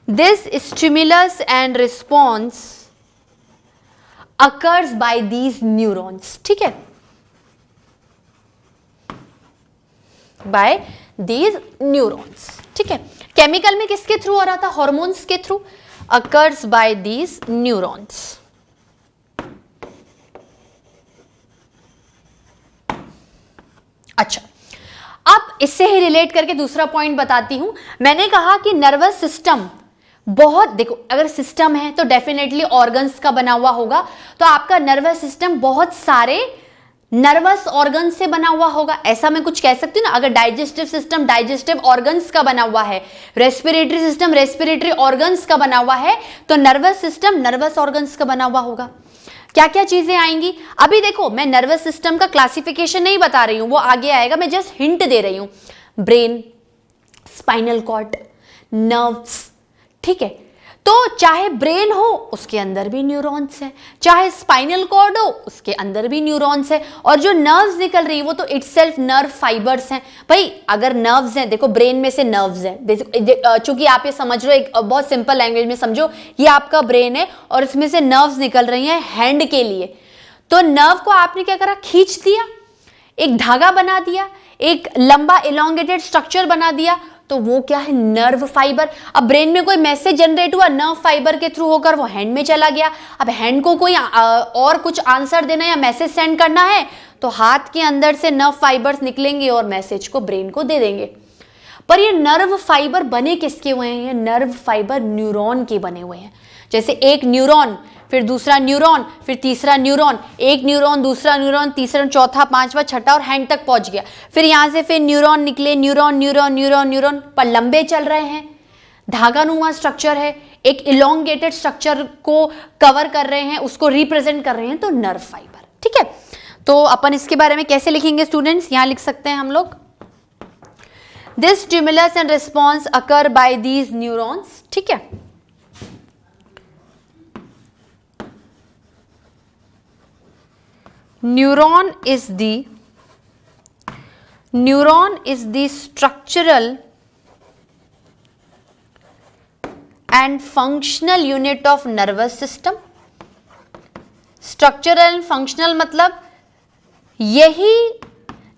Speaker 1: this stimulus and response occurs by these neurons। ठीक है, by these neurons। ठीक है, केमिकल में किसके थ्रू हो रहा था, हॉर्मोन्स के through. occurs by these neurons। अच्छा, अब इससे ही रिलेट करके दूसरा पॉइंट बताती हूं। मैंने कहा कि नर्वस सिस्टम बहुत, देखो अगर सिस्टम है तो डेफिनेटली ऑर्गन्स का बना हुआ होगा, तो आपका नर्वस सिस्टम बहुत सारे नर्वस ऑर्गन से बना हुआ होगा, ऐसा मैं कुछ कह सकती हूँ ना। अगर डाइजेस्टिव सिस्टम डाइजेस्टिव ऑर्गन्स का बना हुआ है, रेस्पिरेटरी सिस्टम रेस्पिरेटरी ऑर्गन्स का बना हुआ है, तो नर्वस सिस्टम नर्वस ऑर्गन्स का बना हुआ होगा। क्या क्या चीजें आएंगी, अभी देखो मैं नर्वस सिस्टम का क्लासिफिकेशन नहीं बता रही हूं, वो आगे आएगा, मैं जस्ट हिंट दे रही हूं। Brain, spinal cord, nerves. ठीक है, तो चाहे ब्रेन हो उसके अंदर भी न्यूरॉन्स हैं, चाहे स्पाइनल कॉर्ड हो उसके अंदर भी न्यूरॉन्स हैं, और जो नर्व्स निकल रही है वो तो इटसेल्फ नर्व फाइबर्स हैं। भाई अगर नर्व्स हैं, देखो ब्रेन में से नर्व्स हैं, चूंकि आप ये समझ रहे हो, एक बहुत सिंपल लैंग्वेज में समझो, ये आपका ब्रेन है और इसमें से नर्व्स निकल रही हैं हैंड के लिए। तो नर्व को आपने क्या करा, खींच दिया, एक धागा बना दिया, एक लंबा इलोंगेटेड स्ट्रक्चर बना दिया, तो वो क्या है, नर्व फाइबर। अब ब्रेन में कोई मैसेज जनरेट हुआ नर्व फाइबर के थ्रू होकर, वो हैंड में चला गया। अब हैंड को कोई और कुछ आंसर देना या मैसेज सेंड करना है तो हाथ के अंदर से नर्व फाइबर्स निकलेंगे और मैसेज को ब्रेन को दे देंगे। पर ये नर्व फाइबर बने किसके हुए हैं, ये नर्व फाइबर न्यूरॉन के बने हुए हैं। जैसे एक न्यूरॉन, फिर दूसरा न्यूरॉन, फिर तीसरा न्यूरॉन, एक न्यूरॉन, दूसरा न्यूरॉन, तीसरा, चौथा, पांचवा, छठा और हैंड तक पहुंच गया। फिर यहां से फिर न्यूरॉन निकले, न्यूरॉन न्यूरॉन न्यूरॉन न्यूरॉन, पर लंबे चल रहे हैं, धागानुमा स्ट्रक्चर है, एक इलोंगेटेड स्ट्रक्चर को कवर कर रहे हैं, उसको रिप्रेजेंट कर रहे हैं, तो नर्व फाइबर। ठीक है, तो अपन इसके बारे में कैसे लिखेंगे स्टूडेंट्स, यहां लिख सकते हैं हम लोग, this stimulus and response occur by these neurons. ठीक है, neuron is the structural and functional unit of nervous system। structural and functional मतलब यही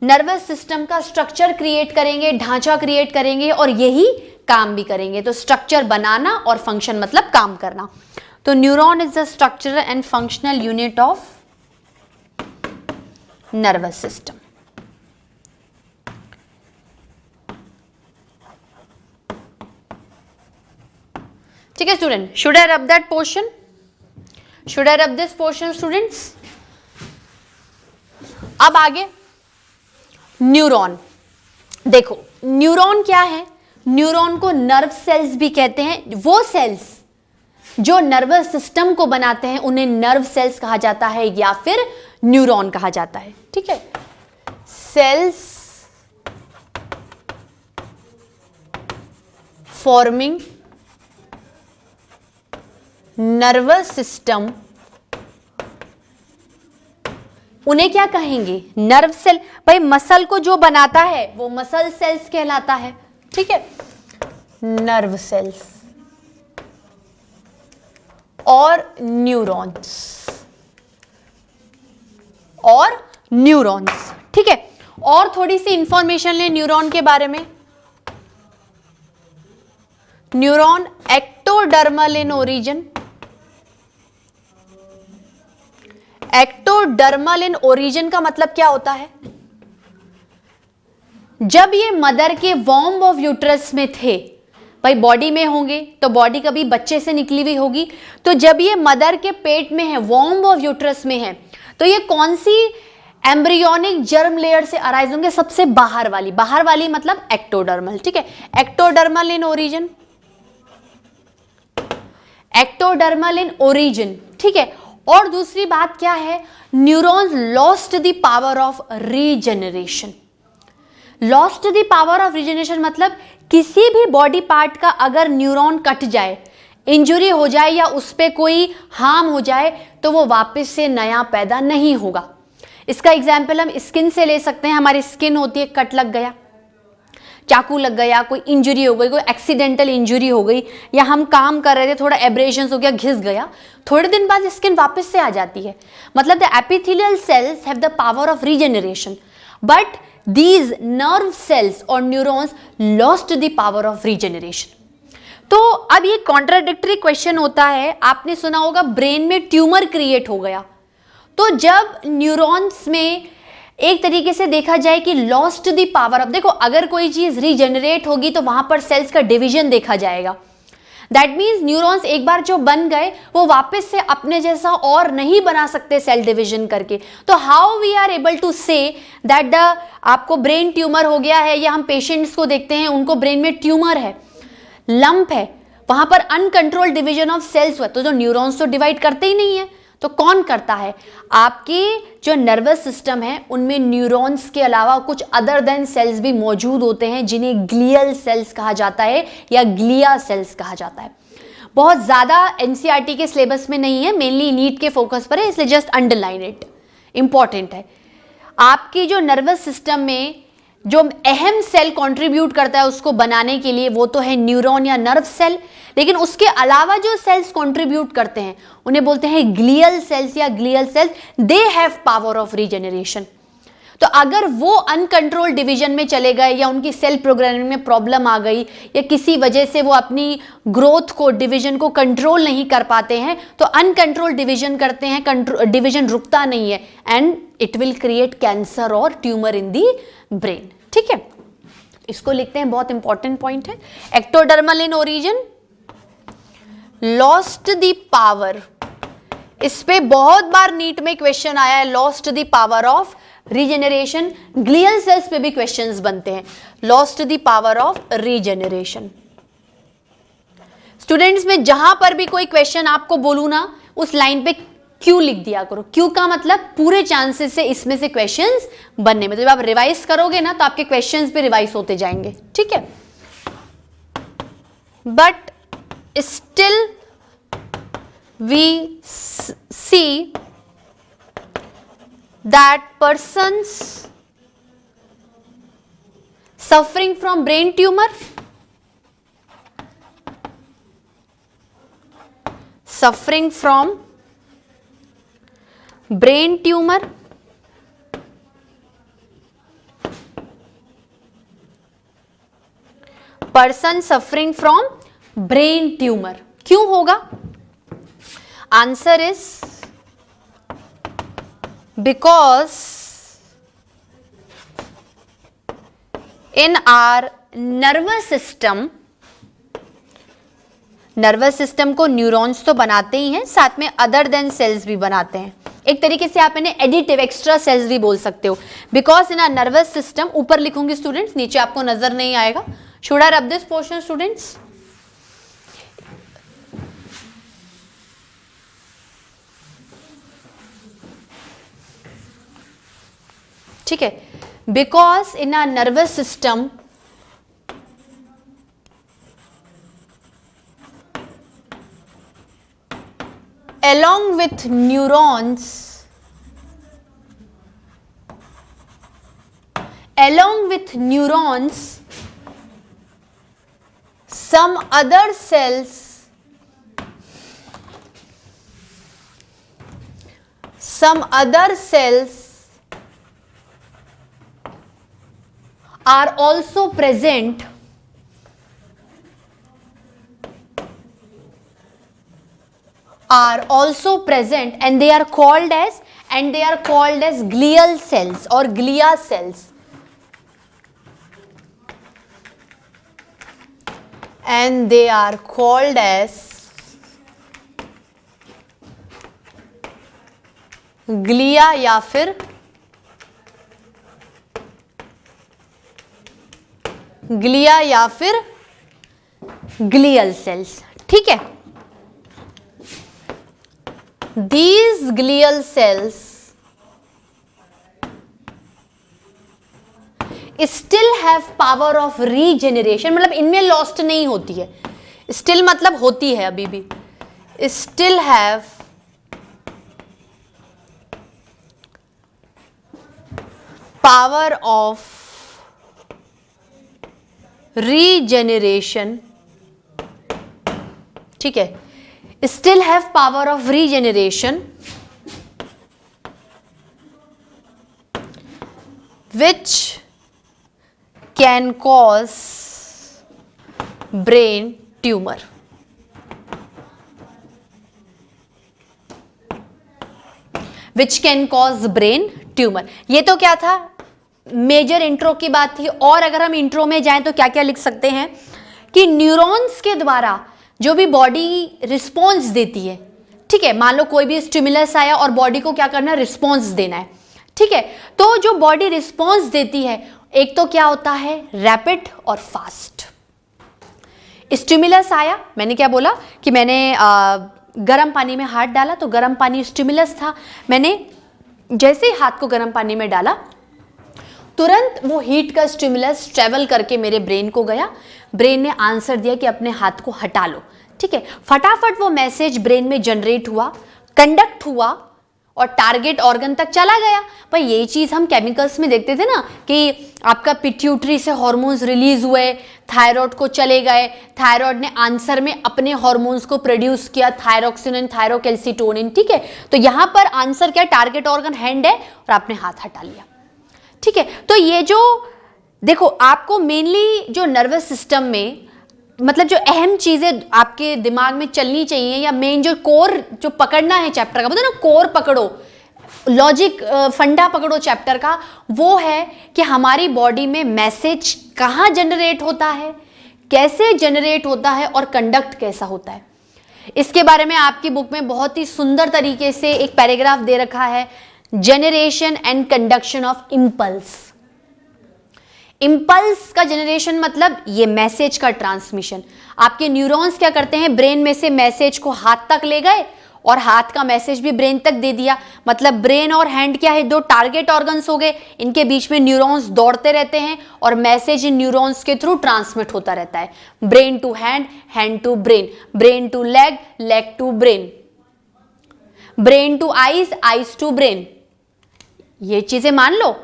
Speaker 1: नर्वस सिस्टम का स्ट्रक्चर क्रिएट करेंगे, ढांचा क्रिएट करेंगे और यही काम भी करेंगे। तो स्ट्रक्चर बनाना और फंक्शन मतलब काम करना। तो neuron is the structural and functional unit of nervous system. ठीक है स्टूडेंट, शुड आई रब that portion? Should I rub this portion students? अब आगे न्यूरॉन। देखो न्यूरॉन क्या है? न्यूरॉन को नर्व सेल्स भी कहते हैं। वो सेल्स जो नर्वस सिस्टम को बनाते हैं उन्हें नर्व सेल्स कहा जाता है या फिर न्यूरॉन कहा जाता है। ठीक है, सेल्स फॉर्मिंग नर्वस सिस्टम, उन्हें क्या कहेंगे? Nerve cell. भाई मसल को जो बनाता है वो मसल सेल्स कहलाता है। ठीक है, नर्व सेल्स और न्यूरॉन्स। ठीक है, और थोड़ी सी इंफॉर्मेशन लें न्यूरॉन के बारे में। Neuron ectodermal in origin. Ectodermal in origin का मतलब क्या होता है? जब ये मदर के वॉर्म ऑफ यूट्रस में थे, भाई बॉडी में होंगे तो बॉडी कभी बच्चे से निकली हुई होगी, तो जब ये मदर के पेट में है, वॉर्म ऑफ यूट्रस में है, तो ये कौन सी एम्ब्रियोनिक जर्म लेयर से अराइज होंगे? सबसे बाहर वाली मतलब एक्टोडर्मल। ठीक है, ectodermal in origin, ectodermal in origin. ठीक है, और दूसरी बात क्या है? Neurons lost the power of regeneration. Lost the power of regeneration मतलब किसी भी बॉडी पार्ट का अगर न्यूरॉन कट जाए, इंजुरी हो जाए या उस पे कोई हार्म हो जाए तो वो वापस से नया पैदा नहीं होगा। इसका एग्जाम्पल हम स्किन से ले सकते हैं। हमारी स्किन होती है, कट लग गया, चाकू लग गया, कोई इंजरी हो गई, कोई एक्सीडेंटल इंजरी हो गई, या हम काम कर रहे थे, थोड़ा एब्रेशन हो गया, घिस गया, थोड़े दिन बाद स्किन वापस से आ जाती है। मतलब the epithelial cells have the power of regeneration, but these nerve cells और neurons lost the power of regeneration. तो अब ये कॉन्ट्राडिक्टरी क्वेश्चन होता है। आपने सुना होगा ब्रेन में ट्यूमर क्रिएट हो गया, तो जब न्यूरॉन्स में एक तरीके से देखा जाए कि लॉस्ट द पावर ऑफ, देखो अगर कोई चीज रीजनरेट होगी तो वहां पर सेल्स का डिवीजन देखा जाएगा। दैट मीन्स न्यूरॉन्स एक बार जो बन गए वो वापस से अपने जैसा और नहीं बना सकते सेल डिवीजन करके। तो how we are able to say that the, आपको ब्रेन ट्यूमर हो गया है, या हम पेशेंट्स को देखते हैं उनको ब्रेन में ट्यूमर है, लंप है, वहां पर अनकंट्रोल्ड डिवीजन ऑफ सेल्स हुआ, तो जो न्यूरॉन्स तो डिवाइड करते ही नहीं है, तो कौन करता है? आपके जो नर्वस सिस्टम है उनमें न्यूरॉन्स के अलावा कुछ अदर देन सेल्स भी मौजूद होते हैं जिन्हें ग्लियल सेल्स कहा जाता है या ग्लिया सेल्स कहा जाता है। बहुत ज्यादा एनसीईआरटी के सिलेबस में नहीं है, मेनली नीट के फोकस पर है, इसलिए जस्ट अंडरलाइन इट, इंपॉर्टेंट है। आपकी जो नर्वस सिस्टम में जो अहम सेल कंट्रीब्यूट करता है उसको बनाने के लिए वो तो है न्यूरॉन या नर्व सेल, लेकिन उसके अलावा जो सेल्स कंट्रीब्यूट करते हैं उन्हें बोलते हैं ग्लियल सेल्स या glial cells. They have power of regeneration. तो अगर वो अनकंट्रोल्ड डिवीजन में चले गए या उनकी सेल प्रोग्रामिंग में प्रॉब्लम आ गई या किसी वजह से वो अपनी ग्रोथ को, डिवीजन को कंट्रोल नहीं कर पाते हैं, तो अनकंट्रोल्ड डिवीजन करते हैं, डिवीजन रुकता नहीं है, and it will create cancer और ट्यूमर इन दी ब्रेन। ठीक है, इसको लिखते हैं, बहुत इंपॉर्टेंट पॉइंट है। Ectodermal in origin, lost the power, इस पे बहुत बार नीट में क्वेश्चन आया है, lost the power of regeneration. Glial cells पे भी क्वेश्चंस बनते हैं, lost the power of regeneration. Students में जहां पर भी कोई क्वेश्चन आपको बोलूं ना, उस लाइन पे क्यू लिख दिया करो। क्यू का मतलब पूरे चांसेस से इसमें से क्वेश्चंस बनने में। तो जब आप रिवाइज करोगे ना तो आपके क्वेश्चंस भी रिवाइज होते जाएंगे। ठीक है, but still we see that persons suffering from brain tumor, person suffering from brain tumour. क्यों होगा? Answer is because in are nervous system को न्यूरॉन्स तो बनाते ही हैं, साथ में अदर देन सेल्स भी बनाते हैं। एक तरीके से आप इन्हें एडिटिव एक्स्ट्रा सेल्स भी बोल सकते हो। Because in are nervous system, ऊपर लिखूंगी स्टूडेंट्स, नीचे आपको नजर नहीं आएगा। Should I rub this portion students? ठीक है, because in are nervous system along with neurons, some other cells are also present and they are called as glial cells or glia cells, and they are called as glia या फिर ग्लियल सेल्स। ठीक है, these glial cells still have power of regeneration, मतलब इनमें लॉस्ट नहीं होती है। स्टिल मतलब होती है अभी भी। still have power of regeneration। ठीक है, still have power of regeneration which can cause brain tumor। which can cause brain tumor। ये तो क्या था? मेजर इंट्रो की बात थी। और अगर हम इंट्रो में जाएं तो क्या क्या लिख सकते हैं कि न्यूरॉन्स के द्वारा जो भी बॉडी रिस्पॉन्स देती है, ठीक है, मान लो कोई भी स्टिमुलस आया और बॉडी को क्या करना है? रिस्पॉन्स देना है। ठीक है, तो जो बॉडी रिस्पॉन्स देती है, एक तो क्या होता है? रैपिड और फास्ट। स्टिमुलस आया, मैंने क्या बोला कि मैंने गर्म पानी में हाथ डाला तो गर्म पानी स्टिमुलस था। मैंने जैसे ही हाथ को गर्म पानी में डाला, तुरंत वो हीट का स्टिमुलस ट्रेवल करके मेरे ब्रेन को गया। ब्रेन ने आंसर दिया कि अपने हाथ को हटा लो। ठीक है, फटाफट वो मैसेज ब्रेन में जनरेट हुआ, कंडक्ट हुआ और टारगेट ऑर्गन तक चला गया। पर यही चीज हम केमिकल्स में देखते थे ना कि आपका पिट्यूटरी से हार्मोन्स रिलीज हुए, थायराइड को चले गए, थायराइड ने आंसर में अपने हार्मोन्स को प्रोड्यूस किया, थायरोक्सिन, थायरोकैल्सिटोनिन। ठीक है, तो यहां पर आंसर क्या? टारगेट ऑर्गन हैंड है और आपने हाथ हटा लिया। ठीक है, तो ये जो देखो, आपको मेनली जो नर्वस सिस्टम में मतलब जो अहम चीजें आपके दिमाग में चलनी चाहिए, या मेन जो कोर जो पकड़ना है चैप्टर का, मतलब ना कोर पकड़ो, लॉजिक फंडा पकड़ो चैप्टर का, वो है कि हमारी बॉडी में मैसेज कहाँ जनरेट होता है, कैसे जनरेट होता है और कंडक्ट कैसा होता है। इसके बारे में आपकी बुक में बहुत ही सुंदर तरीके से एक पैराग्राफ दे रखा है, generation and conduction of impulse. Impulse का जनरेशन मतलब ये मैसेज का ट्रांसमिशन। आपके न्यूरॉन्स क्या करते हैं? ब्रेन में से मैसेज को हाथ तक ले गए और हाथ का मैसेज भी ब्रेन तक दे दिया। मतलब ब्रेन और हैंड क्या है? दो टारगेट ऑर्गन्स हो गए, इनके बीच में न्यूरॉन्स दौड़ते रहते हैं और मैसेज इन न्यूरॉन्स के थ्रू ट्रांसमिट होता रहता है। Brain to hand, hand to brain, brain to leg, leg to brain, brain to eyes, eyes to brain. ये चीजें मान लो।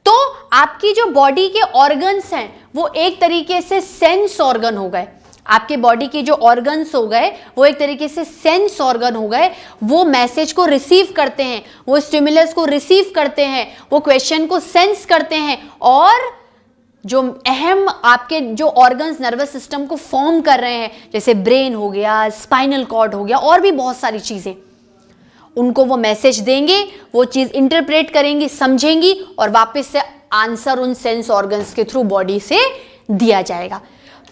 Speaker 1: तो आपकी जो बॉडी के ऑर्गन्स हैं वो एक तरीके से सेंस ऑर्गन हो गए। आपके बॉडी के जो ऑर्गन्स हो गए वो एक तरीके से सेंस ऑर्गन हो गए। वो मैसेज को रिसीव करते हैं, वो स्टिमुलस को रिसीव करते हैं, वो क्वेश्चन को सेंस करते हैं और जो अहम आपके जो ऑर्गन्स नर्वस सिस्टम को फॉर्म कर रहे हैं, जैसे ब्रेन हो गया, स्पाइनल कॉर्ड हो गया, और भी बहुत सारी चीजें, उनको वो मैसेज देंगे, वो चीज इंटरप्रेट करेंगी, समझेंगी, और वापस से आंसर उन सेंस ऑर्गन्स के थ्रू बॉडी से दिया जाएगा।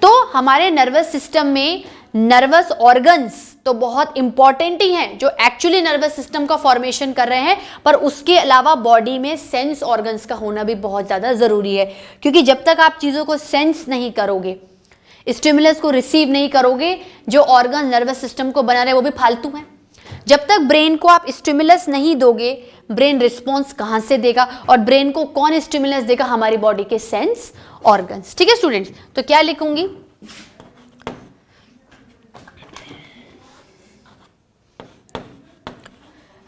Speaker 1: तो हमारे नर्वस सिस्टम में नर्वस ऑर्गन्स तो बहुत इंपॉर्टेंट ही हैं, जो एक्चुअली नर्वस सिस्टम का फॉर्मेशन कर रहे हैं, पर उसके अलावा बॉडी में सेंस ऑर्गन्स का होना भी बहुत ज्यादा जरूरी है, क्योंकि जब तक आप चीजों को सेंस नहीं करोगे, स्टिमुलस को रिसीव नहीं करोगे, जो ऑर्गन नर्वस सिस्टम को बना रहे वो भी फालतू हैं। जब तक ब्रेन को आप स्टिमुलस नहीं दोगे, ब्रेन रिस्पॉन्स कहां से देगा, और ब्रेन को कौन स्टिमुलस देगा? हमारी बॉडी के सेंस ऑर्गन्स। ठीक है स्टूडेंट्स, तो क्या लिखूंगी?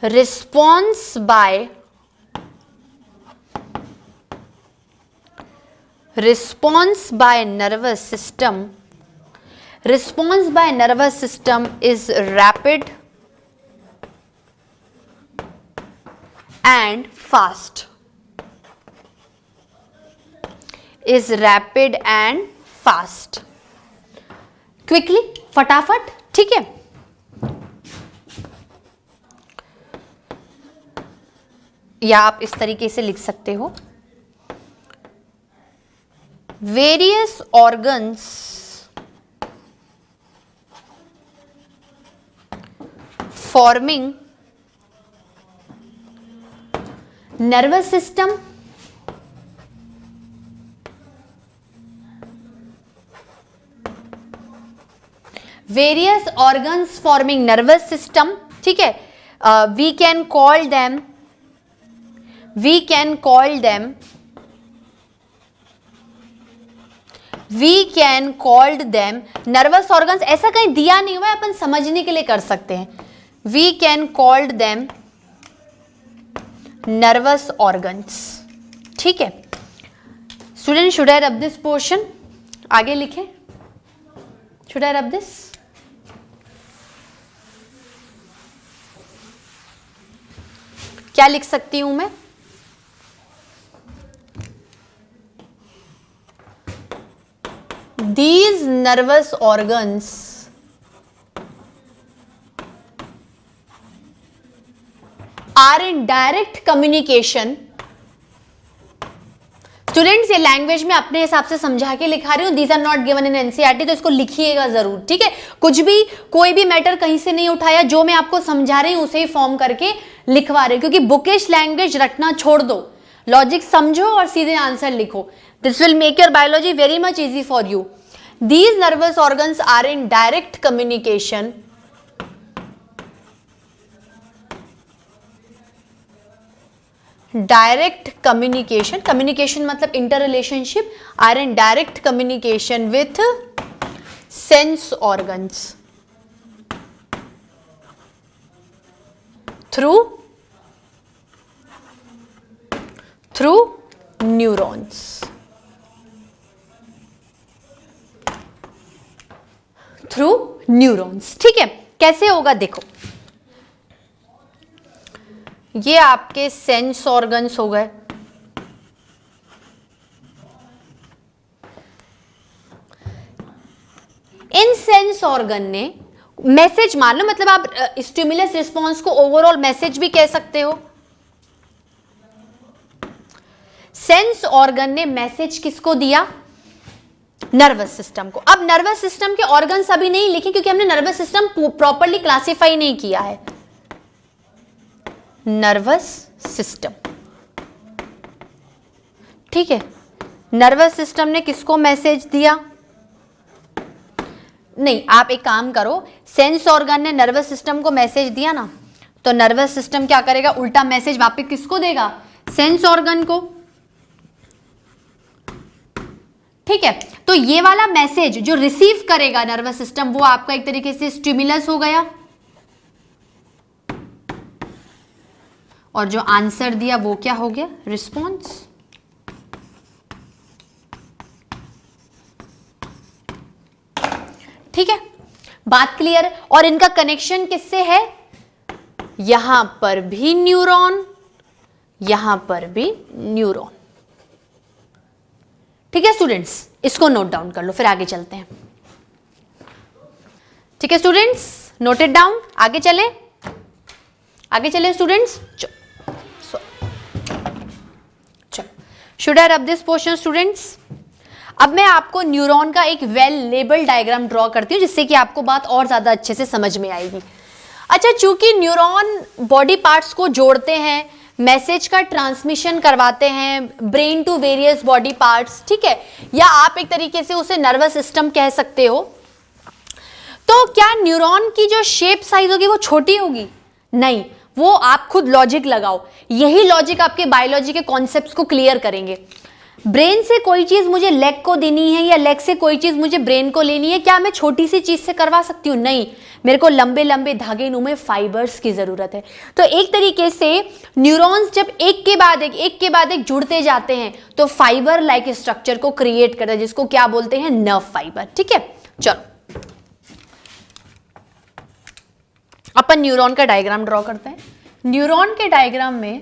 Speaker 1: Response by nervous system. Response by nervous system is rapid and fast. Is rapid and fast. Quickly, फटाफट, ठीक है। या आप इस तरीके से लिख सकते हो, various organs forming nervous system ठीक है, we can call them nervous organs। ऐसा कहीं दिया नहीं हुआ है, अपन समझने के लिए कर सकते हैं। we can call them nervous organs। ठीक है student, should I rub this portion? आगे लिखें, should I rub this? क्या लिख सकती हूं मैं? These nervous organs are in direct communication। Students, ये लैंग्वेज में अपने हिसाब से समझा के लिखा रही हूँ, these are not given in NCERT, तो इसको लिखिएगा जरूर, ठीक है। कुछ भी, कोई भी मैटर कहीं से नहीं उठाया, जो मैं आपको समझा रही हूँ उसे ही फॉर्म करके लिखवा रही हूँ, क्योंकि बुकिश लैंग्वेज रटना छोड़ दो, लॉजिक समझो और सीधे आंसर लिखो। This will make your biology very much easy for you. These nervous organs are in direct communication मतलब interrelationship, are in direct communication with sense organs through neurons। Through neurons, ठीक है। कैसे होगा देखो, ये आपके सेंस ऑर्गन्स हो गए, इन सेंस ऑर्गन ने मैसेज, मान लो, मतलब आप स्टिमुलस रिस्पॉन्स को ओवरऑल मैसेज भी कह सकते हो। सेंस ऑर्गन ने मैसेज किसको दिया? नर्वस सिस्टम को। अब नर्वस सिस्टम के ऑर्गन्स अभी नहीं लिखे, क्योंकि हमने नर्वस सिस्टम प्रॉपर्ली क्लासिफाई नहीं किया है। नर्वस सिस्टम, ठीक है, नर्वस सिस्टम ने किसको मैसेज दिया? नहीं, आप एक काम करो, सेंस ऑर्गन ने नर्वस सिस्टम को मैसेज दिया ना, तो नर्वस सिस्टम क्या करेगा? उल्टा मैसेज वापस किसको देगा? सेंस ऑर्गन को, ठीक है। तो ये वाला मैसेज जो रिसीव करेगा नर्वस सिस्टम, वो आपका एक तरीके से स्टिमुलस हो गया, और जो आंसर दिया वो क्या हो गया? रिस्पॉन्स। ठीक है, बात क्लियर? और इनका कनेक्शन किससे है? यहां पर भी न्यूरॉन, यहां पर भी न्यूरॉन, ठीक है स्टूडेंट्स, इसको नोट डाउन कर लो, फिर आगे चलते हैं। ठीक है स्टूडेंट्स, नोट इट डाउन, आगे चले, आगे चले students. Should I rub this portion students? अब मैं आपको न्यूरॉन का एक वेल लेबल डायग्राम ड्रॉ करती हूँ, जिससे कि आपको बात और ज्यादा अच्छे से समझ में आएगी। अच्छा, चूंकि न्यूरॉन बॉडी पार्ट्स को जोड़ते हैं, मैसेज का ट्रांसमिशन करवाते हैं brain to various body parts, ठीक है, या आप एक तरीके से उसे नर्वस सिस्टम कह सकते हो, तो क्या न्यूरॉन की जो शेप साइज होगी वो छोटी होगी? नहीं, वो आप खुद लॉजिक लगाओ, यही लॉजिक आपके बायोलॉजी के कॉन्सेप्ट्स को क्लियर करेंगे। ब्रेन से कोई चीज मुझे लेग को देनी है या लेग से कोई चीज मुझे ब्रेन को लेनी है, क्या मैं छोटी सी चीज से करवा सकती हूँ? नहीं, मेरे को लंबे लंबे धागे नुमे फाइबर्स की जरूरत है। तो एक तरीके से न्यूरॉन्स जब एक के बाद एक जुड़ते जाते हैं तो फाइबर लाइक स्ट्रक्चर को क्रिएट करता है, जिसको क्या बोलते हैं? Nerve fibre. ठीक है, चलो अपन न्यूरॉन का डायग्राम ड्रॉ करते हैं। न्यूरॉन के डायग्राम में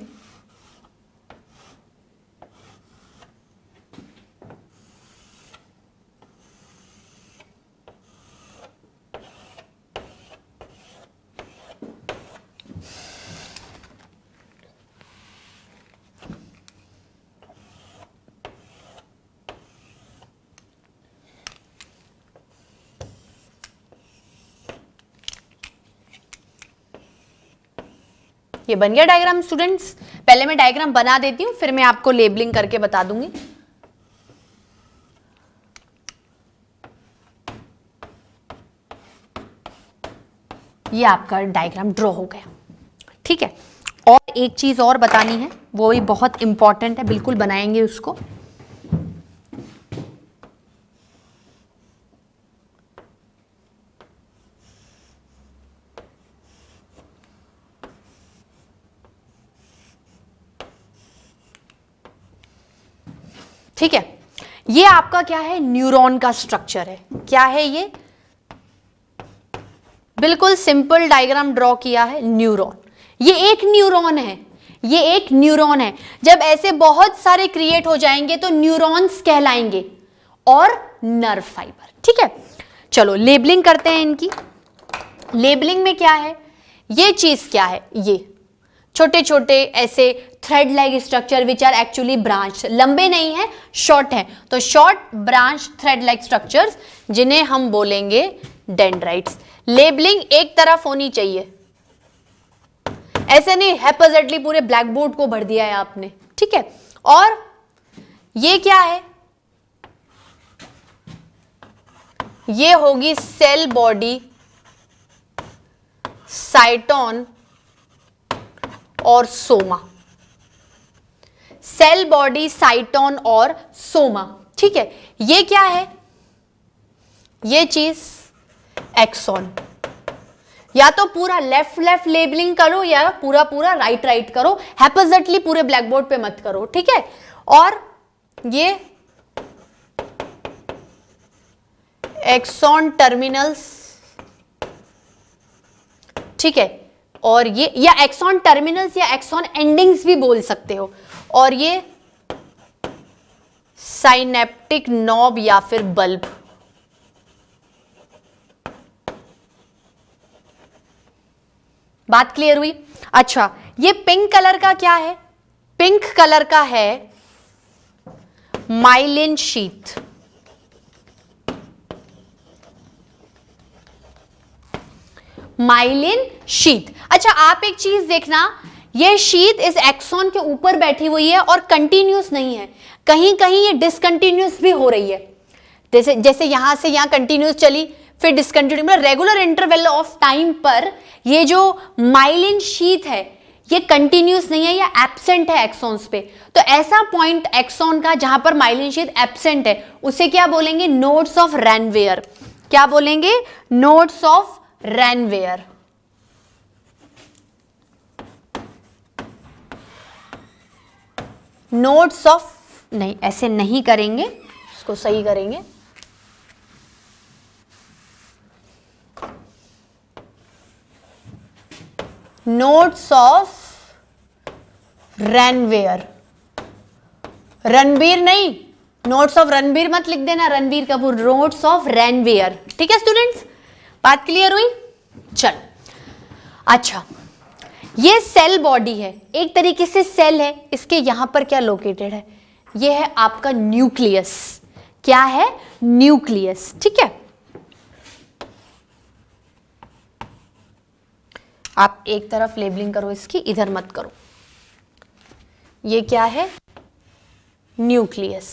Speaker 1: ये बन गया डायग्राम स्टूडेंट्स। पहले मैं डायग्राम बना देती हूं, फिर मैं आपको लेबलिंग करके बता दूंगी। ये आपका डायग्राम ड्रॉ हो गया। ठीक है, और एक चीज और बतानी है, वो भी बहुत इंपॉर्टेंट है, बिल्कुल बनाएंगे उसको। ठीक है, ये आपका क्या है? न्यूरॉन का स्ट्रक्चर है। क्या है ये? बिल्कुल सिंपल डायग्राम ड्रॉ किया है। न्यूरॉन, ये एक न्यूरॉन है, ये एक न्यूरॉन है। जब ऐसे बहुत सारे क्रिएट हो जाएंगे तो न्यूरॉन्स कहलाएंगे और नर्व फाइबर। ठीक है, चलो लेबलिंग करते हैं इनकी। लेबलिंग में क्या है? ये चीज क्या है? ये छोटे छोटे ऐसे thread like structure which are actually branch, लंबे नहीं है, शॉर्ट है, तो short branch thread like structures, जिन्हें हम बोलेंगे डेंड्राइट्स। लेबलिंग एक तरफ होनी चाहिए, ऐसे नहीं हैपोजेटली पूरे ब्लैक बोर्ड को भर दिया है आपने। ठीक है, और ये क्या है? ये होगी सेल बॉडी, साइटोन और सोमा। सेल बॉडी, साइटोन और सोमा। ठीक है, ये क्या है? ये चीज एक्सॉन। या तो पूरा लेफ्ट लेफ्ट लेबलिंग करो या पूरा पूरा राइट राइट करो, हैपोजेटली पूरे ब्लैक बोर्ड पे मत करो। ठीक है, और ये एक्सॉन टर्मिनल्स। ठीक है, और ये या एक्सॉन टर्मिनल्स या एक्सॉन एंडिंग्स भी बोल सकते हो, और ये साइनेप्टिक नॉब या फिर बल्ब। बात क्लियर हुई? अच्छा, ये पिंक कलर का क्या है? पिंक कलर का है माइलिन शीथ। Myelin sheath. अच्छा, आप एक चीज देखना, ये शीथ इस एक्सॉन के ऊपर बैठी हुई है और कंटिन्यूस नहीं है, कहीं कहीं ये डिसकंटिन्यूस भी हो रही है। जैसे जैसे यहां से यहां कंटिन्यूस चली, फिर डिसकंटिन्यूस, मतलब रेगुलर इंटरवल ऑफ टाइम पर ये जो माइलिन शीथ है ये कंटिन्यूस नहीं है, या एब्सेंट है एक्सॉन्स पे। तो ऐसा पॉइंट एक्सॉन का जहां पर माइलिन शीथ एब्सेंट है, उसे क्या बोलेंगे? Nodes of Ranvier. क्या बोलेंगे? Nodes of Ranvier. Nodes of, नहीं ऐसे नहीं करेंगे, इसको सही करेंगे। Nodes of रैनवेयर। रणबीर नहीं, नोट्स ऑफ रणबीर मत लिख देना, रणबीर कपूर, नोट्स ऑफ रणवीर। ठीक है स्टूडेंट्स, बात क्लियर हुई? चलो अच्छा, ये सेल बॉडी है, एक तरीके से सेल है, इसके यहां पर क्या लोकेटेड है? ये है आपका न्यूक्लियस। क्या है? न्यूक्लियस। ठीक है, आप एक तरफ लेबलिंग करो इसकी, इधर मत करो। ये क्या है? न्यूक्लियस।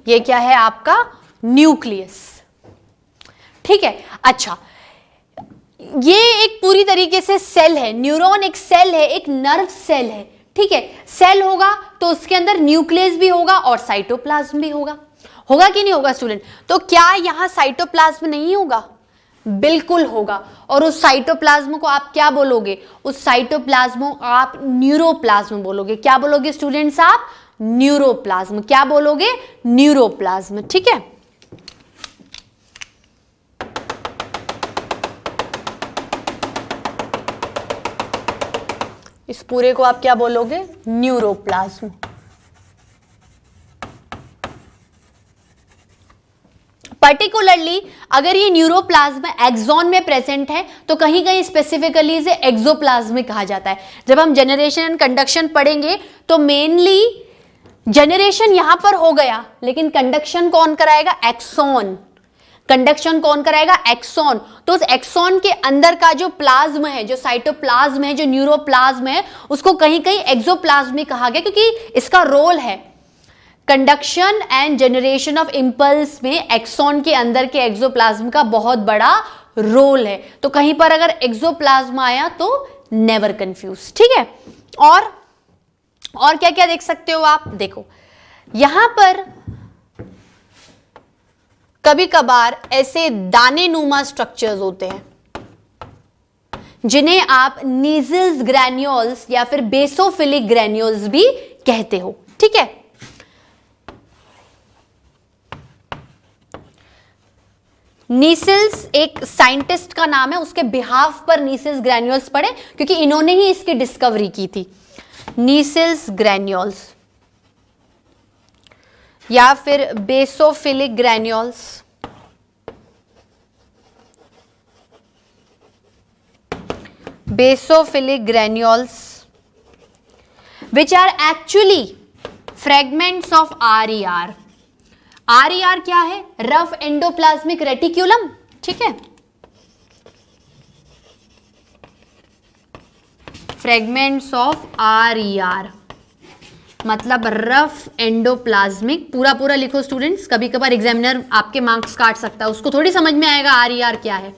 Speaker 1: ये क्या है आपका? न्यूक्लियस। ठीक है, अच्छा, ये एक पूरी तरीके से सेल है, न्यूरॉन एक सेल है, एक नर्व सेल है। ठीक है, सेल होगा तो उसके अंदर न्यूक्लियस भी होगा और साइटोप्लाज्म भी होगा। होगा कि नहीं होगा स्टूडेंट? तो क्या यहां साइटोप्लाज्म नहीं होगा? बिल्कुल होगा। और उस साइटोप्लाज्म को आप क्या बोलोगे? उस साइटोप्लाज्म को आप न्यूरोप्लाज्म बोलोगे। क्या बोलोगे स्टूडेंट्स आप? न्यूरोप्लाज्म। क्या बोलोगे? न्यूरोप्लाज्म। ठीक है, इस पूरे को आप क्या बोलोगे? न्यूरोप्लाज्म। पर्टिकुलरली अगर ये न्यूरोप्लाज्म एक्सॉन में प्रेजेंट है तो कहीं कहीं स्पेसिफिकली इसे एक्सोप्लाज्मिक कहा जाता है। जब हम जनरेशन एंड कंडक्शन पढ़ेंगे तो मेनली जनरेशन यहां पर हो गया, लेकिन कंडक्शन कौन कराएगा? एक्सॉन। कंडक्शन कौन कराएगा? एक्सॉन। तो उस एक्सॉन के अंदर का जो प्लाज्म है, जो साइटोप्लाज्म है, जो न्यूरोप्लाज्म है, उसको कहीं कहीं एक्सोप्लाज्मिक कहा गया, क्योंकि इसका रोल है conduction and generation of impulse में एक्सॉन के अंदर के एक्सोप्लाज्म का बहुत बड़ा रोल है। तो कहीं पर अगर एक्सोप्लाज्म आया तो नेवर कंफ्यूज। ठीक है, और क्या क्या देख सकते हो आप? देखो यहां पर कभी कभार ऐसे दाने नुमा स्ट्रक्चर्स होते हैं जिन्हें आप नीजल्स ग्रैन्यूल्स या फिर बेसोफिलिक ग्रैन्यूल्स भी कहते हो। ठीक है, नीसल्स एक साइंटिस्ट का नाम है, उसके बिहाफ पर नीसल्स ग्रैन्यूल्स पढ़े क्योंकि इन्होंने ही इसकी डिस्कवरी की थी। नीसल्स ग्रैन्यूल्स या फिर basophilic granules, basophilic granules which are actually fragments of RER। RER क्या है? Rough endoplasmic reticulum. ठीक है, फ्रेगमेंट्स ऑफ RER मतलब रफ एंडोप्लाज्मिक। पूरा पूरा लिखो स्टूडेंट्स, कभी कभार एग्जामिनर आपके मार्क्स काट सकता है, उसको थोड़ी समझ में आएगा RER क्या है।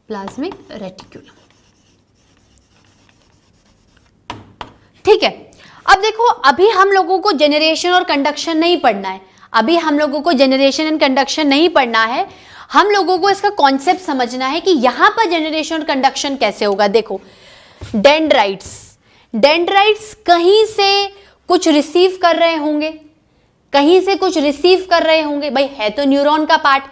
Speaker 1: Plasmic reticulum. ठीक है, अब देखो, अभी हम लोगों को जनरेशन और कंडक्शन नहीं पढ़ना है। अभी हम लोगों को जनरेशन एंड कंडक्शन नहीं पढ़ना है, हम लोगों को इसका कॉन्सेप्ट समझना है कि यहां पर जनरेशन और कंडक्शन कैसे होगा। देखो डेंड्राइट्स, डेंड्राइट्स कहीं से कुछ रिसीव कर रहे होंगे, कहीं से कुछ रिसीव कर रहे होंगे, भाई है तो न्यूरॉन का पार्ट।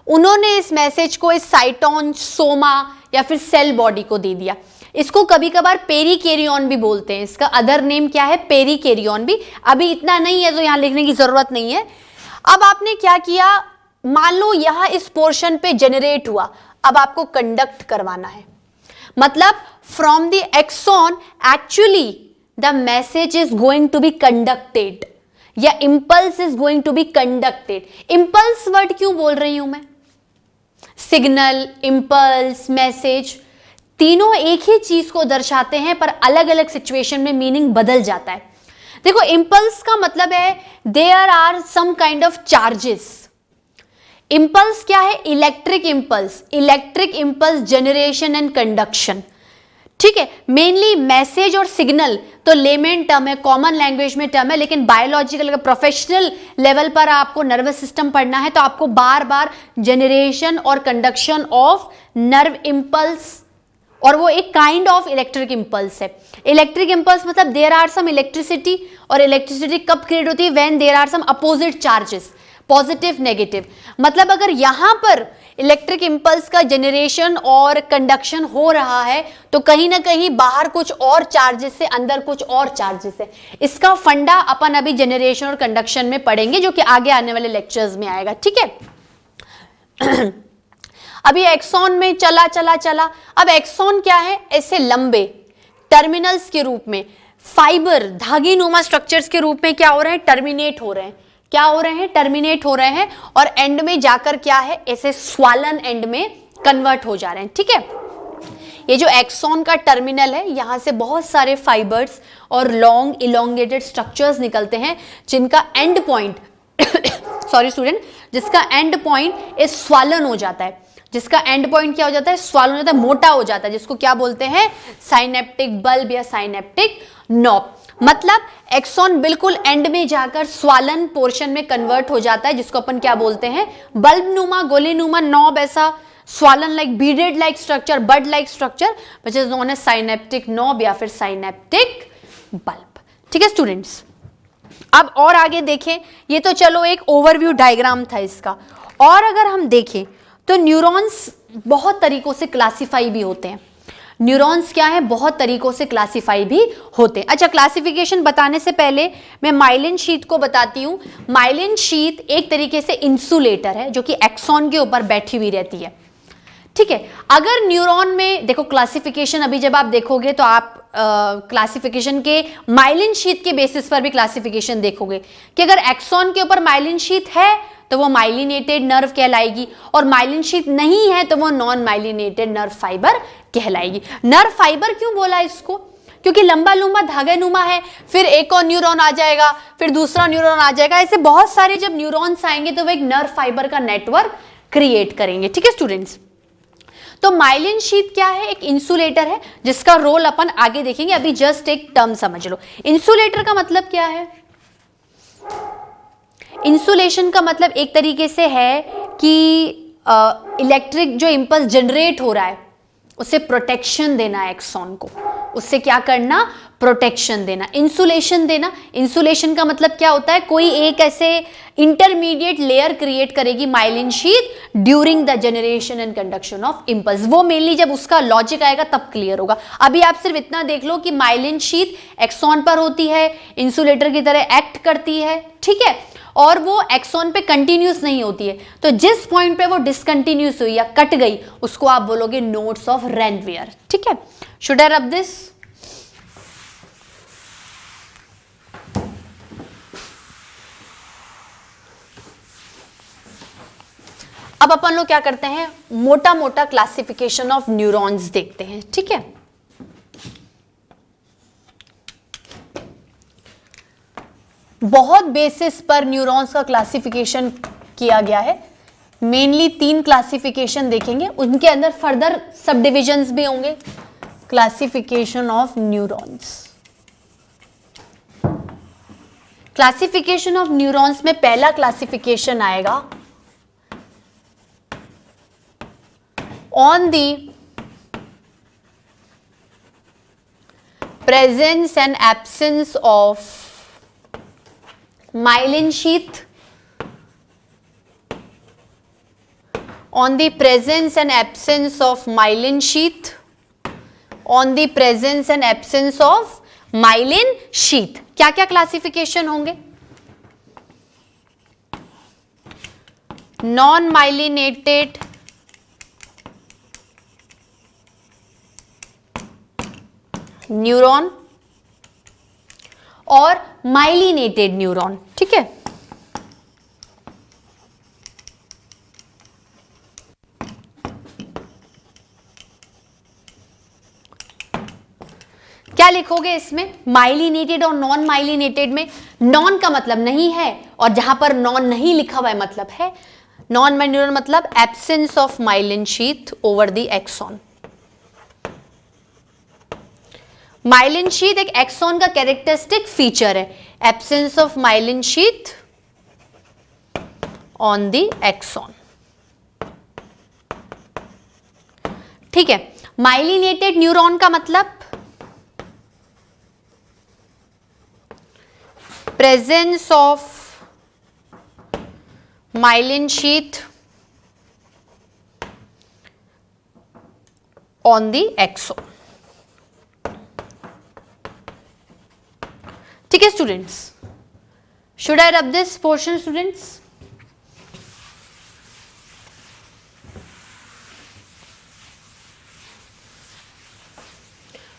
Speaker 1: उन्होंने इस मैसेज को इस साइटोन, सोमा या फिर सेल बॉडी को दे दिया। इसको कभी कभार पेरिकैरियन भी बोलते हैं, इसका अदर नेम क्या है? पेरिकैरियन भी। अभी इतना नहीं है तो यहां लिखने की जरूरत नहीं है। अब आपने क्या किया, मान लो यहां इस पोर्शन पे जनरेट हुआ, अब आपको कंडक्ट करवाना है। मतलब from the axon actually the message is going to be conducted या impulse is going to be conducted. Impulse word क्यों बोल रही हूं मैं? सिग्नल, इंपल्स, मैसेज तीनों एक ही चीज को दर्शाते हैं, पर अलग अलग सिचुएशन में मीनिंग बदल जाता है। देखो इंपल्स का मतलब है there are some kind of charges. Impulse क्या है? Electric impulse, electric impulse generation and conduction. ठीक है, मेनली मैसेज और सिग्नल तो लेमेन टर्म है, कॉमन लैंग्वेज में टर्म है, लेकिन बायोलॉजिकल प्रोफेशनल लेवल पर आपको नर्वस सिस्टम पढ़ना है तो आपको बार बार जनरेशन और कंडक्शन ऑफ नर्व इंपल्स, और वो एक काइंड ऑफ इलेक्ट्रिक इंपल्स है। इलेक्ट्रिक इंपल्स मतलब देयर आर सम इलेक्ट्रिसिटी, और इलेक्ट्रिसिटी कब क्रिएट होती है? When there are some opposite charges. Positive negative, मतलब अगर यहां पर इलेक्ट्रिक इंपल्स का जनरेशन और कंडक्शन हो रहा है तो कहीं ना कहीं बाहर कुछ और चार्जेस है, अंदर कुछ और चार्जेस है। इसका फंडा अपन अभी जनरेशन और कंडक्शन में पढ़ेंगे, जो कि आगे आने वाले लेक्चर्स में आएगा, ठीक है। अभी एक्सॉन में चला, अब एक्सॉन क्या है, ऐसे लंबे टर्मिनल्स के रूप में फाइबर धागी नुमा स्ट्रक्चर्स के रूप में क्या हो रहे हैं, टर्मिनेट हो रहे हैं। क्या हो रहे हैं, टर्मिनेट हो रहे हैं, और एंड में जाकर क्या है, ऐसे स्वालन एंड में कन्वर्ट हो जा रहे हैं, ठीक है। ये जो एक्सॉन का टर्मिनल है, यहां से बहुत सारे फाइबर्स और लॉन्ग इलोंगेटेड स्ट्रक्चर्स निकलते हैं, जिनका एंड पॉइंट सॉरी स्टूडेंट, जिसका एंड पॉइंट इस स्वालन हो जाता है, जिसका एंड पॉइंट क्या हो जाता है, स्वालन हो जाता है, मोटा हो जाता है, जिसको क्या बोलते हैं, साइनेप्टिक बल्ब या साइनेप्टिक नॉब। मतलब एक्सॉन बिल्कुल एंड में जाकर स्वालन पोर्शन में कन्वर्ट हो जाता है, जिसको अपन क्या बोलते हैं, बल्ब नुमा, गोले नुमा नॉब, ऐसा swollen like beaded like structure, bud like structure, which is known as synaptic knob या फिर साइनेप्टिक बल्ब, ठीक है स्टूडेंट्स। अब और आगे देखें, ये तो चलो एक ओवरव्यू डायग्राम था इसका, और अगर हम देखें तो न्यूरॉन्स बहुत तरीकों से क्लासिफाई भी होते हैं। न्यूरॉन्स क्या है, बहुत तरीकों से क्लासिफाई भी होते हैं। अच्छा, क्लासिफिकेशन बताने से पहले मैं माइलिन शीथ को बताती हूँ। माइलिन शीथ एक तरीके से इंसुलेटर है, जो कि एक्सॉन के ऊपर बैठी हुई रहती है, ठीक है। अगर न्यूरॉन में देखो क्लासिफिकेशन, अभी जब आप देखोगे तो आप क्लासिफिकेशन के माइलिन शीथ के बेसिस पर भी क्लासिफिकेशन देखोगे कि अगर एक्सॉन के ऊपर माइलिन शीथ है तो वो माइलिनेटेड नर्व कहलाएगी, और माइलिन शीथ नहीं है तो वो नॉन माइलिनेटेड नर्व फाइबर कहलाएगी। नर्व फाइबर क्यों बोला इसको, क्योंकि लंबा लंबा धागे नुमा है, फिर एक और न्यूरॉन आ जाएगा, फिर दूसरा न्यूरॉन आ जाएगा, ऐसे बहुत सारे जब न्यूरॉन्स आएंगे तो वो एक नर्व फाइबर का नेटवर्क क्रिएट करेंगे, ठीक है स्टूडेंट्स। तो माइलिन शीथ क्या है, एक इंसुलेटर है, जिसका रोल अपन आगे देखेंगे, अभी जस्ट एक टर्म समझ लो। इंसुलेटर का मतलब क्या है, इंसुलेशन का मतलब एक तरीके से है कि इलेक्ट्रिक जो इंपल्स जनरेट हो रहा है उसे प्रोटेक्शन देना है एक्सॉन को, उससे क्या करना, प्रोटेक्शन देना, इंसुलेशन देना। इंसुलेशन का मतलब क्या होता है, कोई एक ऐसे इंटरमीडिएट लेयर क्रिएट करेगी myelin sheath during the generation and conduction of impulse. वो मेनली जब उसका लॉजिक आएगा तब क्लियर होगा। अभी आप सिर्फ इतना देख लो कि माइलिन शीथ एक्सॉन पर होती है, इंसुलेटर की तरह एक्ट करती है, ठीक है, और वो एक्सॉन पे कंटिन्यूस नहीं होती है। तो जिस पॉइंट पे वो डिसकंटिन्यूस हुई या कट गई उसको आप बोलोगे नोड्स ऑफ रेनवियर, ठीक है। Should I rub this? अब अपन लोग क्या करते हैं, मोटा मोटा क्लासिफिकेशन ऑफ न्यूरॉन्स देखते हैं, ठीक है। बहुत बेसिस पर न्यूरॉन्स का क्लासिफिकेशन किया गया है। मेनली 3 क्लासिफिकेशन देखेंगे, उनके अंदर फर्दर सब डिविजन्स भी होंगे। Classification of neurons, classification of neurons में पहला क्लासिफिकेशन आएगा on the presence and absence of myelin sheath, on the presence and absence of myelin sheath, on the presence and absence of myelin sheath। क्या क्या क्लासिफिकेशन होंगे, नॉन माइलिनेटेड, न्यूरॉन और माइलिनेटेड न्यूरॉन, ठीक है। क्या लिखोगे इसमें, माइलिनेटेड और नॉन माइलिनेटेड में? नॉन का मतलब नहीं है, और जहां पर नॉन नहीं लिखा हुआ है मतलब है। नॉन माइलिनेटेड मतलब absence of myelin sheath over the axon. Myelin sheath एक एक्सॉन का कैरेक्टरिस्टिक फीचर है, absence of myelin sheath on the axon, ठीक है। माइलिनेटेड न्यूरॉन का मतलब presence of myelin sheath on the axon. ठीक है students, should I rub this portion students?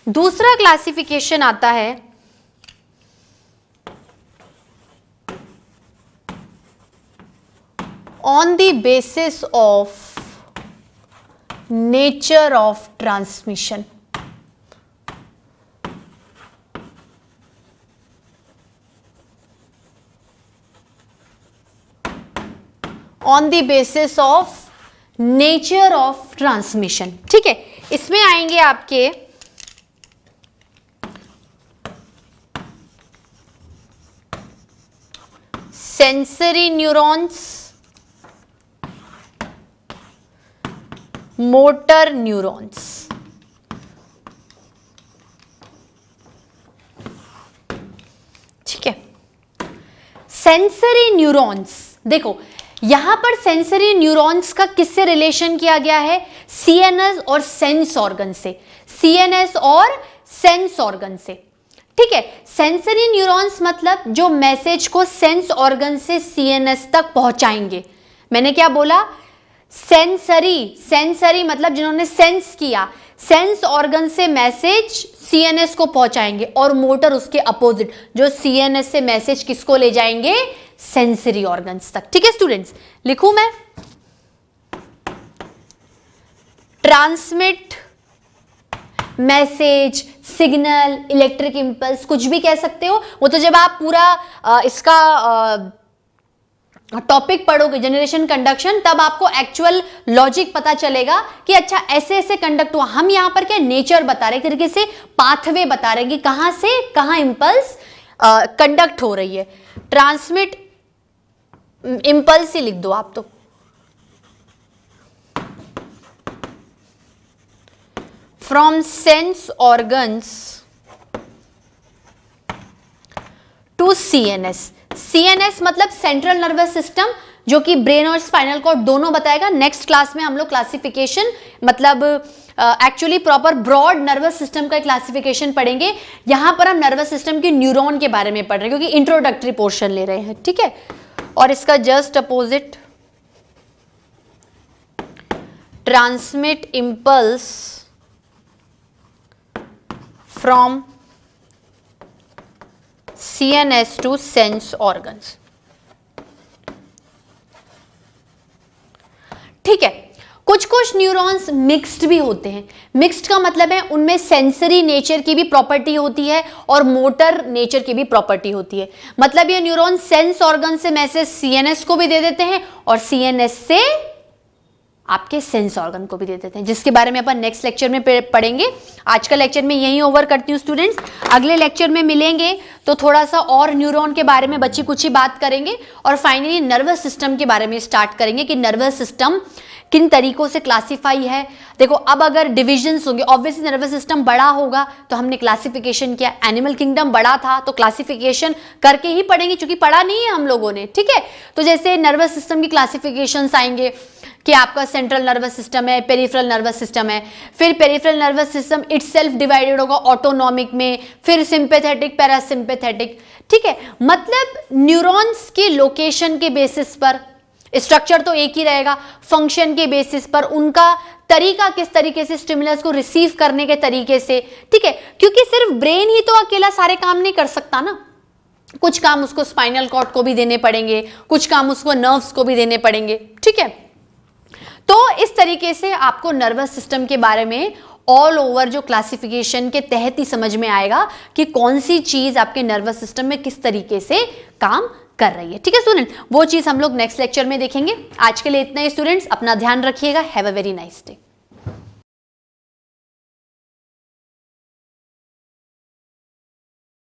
Speaker 1: दूसरा क्लासिफिकेशन आता है on the basis of nature of transmission. On the basis of nature of transmission. ठीक है, इसमें आएंगे आपके सेंसरी न्यूरॉन्स, मोटर न्यूरॉन्स. ठीक है, सेंसरी न्यूरॉन्स, देखो यहां पर सेंसरी न्यूरॉन्स का किससे रिलेशन किया गया है? सीएनएस और सेंस ऑर्गन से. सीएनएस और सेंस ऑर्गन से. ठीक है, सेंसरी न्यूरॉन्स मतलब जो मैसेज को सेंस ऑर्गन से सीएनएस तक पहुंचाएंगे. मैंने क्या बोला? सेंसरी. सेंसरी मतलब जिन्होंने सेंस किया, सेंस ऑर्गन से मैसेज सीएनएस को पहुंचाएंगे. और मोटर उसके अपोजिट, जो सीएनएस से मैसेज किसको ले जाएंगे? सेंसरी ऑर्गन्स तक. ठीक है स्टूडेंट्स, लिखूं मैं? Transmit, message, signal, electric impulse, कुछ भी कह सकते हो. वो तो जब आप पूरा इसका टॉपिक पढ़ोगे जनरेशन कंडक्शन, तब आपको एक्चुअल लॉजिक पता चलेगा कि अच्छा ऐसे ऐसे कंडक्ट हुआ. हम यहां पर क्या नेचर बता रहे, एक तरीके से पाथवे बता रहे कि कहां से कहां इंपल्स कंडक्ट हो रही है. ट्रांसमिट इंपल्स ही लिख दो आप तो. From sense organs to CNS. CNS मतलब सेंट्रल नर्वस सिस्टम, जो कि ब्रेन और स्पाइनल कॉर्ड दोनों बताएगा. नेक्स्ट क्लास में हम लोग क्लासिफिकेशन मतलब actually proper broad nervous system का क्लासिफिकेशन पढ़ेंगे. यहां पर हम नर्वस सिस्टम के न्यूरॉन के बारे में पढ़ रहे हैं क्योंकि इंट्रोडक्टरी पोर्शन ले रहे हैं. ठीक है, और इसका just opposite transmit impulse from CNS to sense organs. ठीक है, कुछ कुछ न्यूरॉन्स मिक्स्ड भी होते हैं. मिक्स्ड का मतलब है उनमें सेंसरी नेचर की भी प्रॉपर्टी होती है और मोटर नेचर की भी प्रॉपर्टी होती है. मतलब ये न्यूरॉन सेंस ऑर्गन से मैसेज CNS को भी दे देते हैं और CNS से आपके सेंस ऑर्गन को भी दे देते हैं, जिसके बारे में अपन नेक्स्ट लेक्चर में पढ़ेंगे. आज का लेक्चर में यहीं ओवर करती हूँ स्टूडेंट्स. अगले लेक्चर में मिलेंगे तो थोड़ा सा और न्यूरॉन के बारे में बची कुछ ही बात करेंगे और फाइनली नर्वस सिस्टम के बारे में स्टार्ट करेंगे कि नर्वस सिस्टम किन तरीकों से क्लासीफाई है. देखो अब अगर डिविजन्स होंगे, ऑब्वियसली नर्वस सिस्टम बड़ा होगा तो हमने क्लासिफिकेशन किया. एनिमल किंगडम बड़ा था तो क्लासिफिकेशन करके ही पढ़ेंगे, क्योंकि पढ़ा नहीं है हम लोगों ने. ठीक है, तो जैसे नर्वस सिस्टम की क्लासिफिकेशंस आएंगे कि आपका सेंट्रल नर्वस सिस्टम है, पेरिफेरल नर्वस सिस्टम है. फिर peripheral nervous system itself divided होगा ऑटोनॉमिक में, फिर सिंपैथेटिक, पैरासिम्पैथेटिक. ठीक है, मतलब न्यूरॉन्स की लोकेशन के बेसिस पर स्ट्रक्चर तो एक ही रहेगा, फंक्शन के बेसिस पर उनका तरीका किस तरीके से स्टिमुलस को रिसीव करने के तरीके से. ठीक है, क्योंकि सिर्फ ब्रेन ही तो अकेला सारे काम नहीं कर सकता ना. कुछ काम उसको स्पाइनल कॉर्ड को भी देने पड़ेंगे, कुछ काम उसको नर्व्स को भी देने पड़ेंगे. ठीक है, तो इस तरीके से आपको नर्वस सिस्टम के बारे में ऑल ओवर जो क्लासिफिकेशन के तहत ही समझ में आएगा कि कौन सी चीज आपके नर्वस सिस्टम में किस तरीके से काम कर रही है. ठीक है स्टूडेंट, वो चीज हम लोग नेक्स्ट लेक्चर में देखेंगे. आज के लिए इतना ही स्टूडेंट्स, अपना ध्यान रखिएगा. Have a very nice day.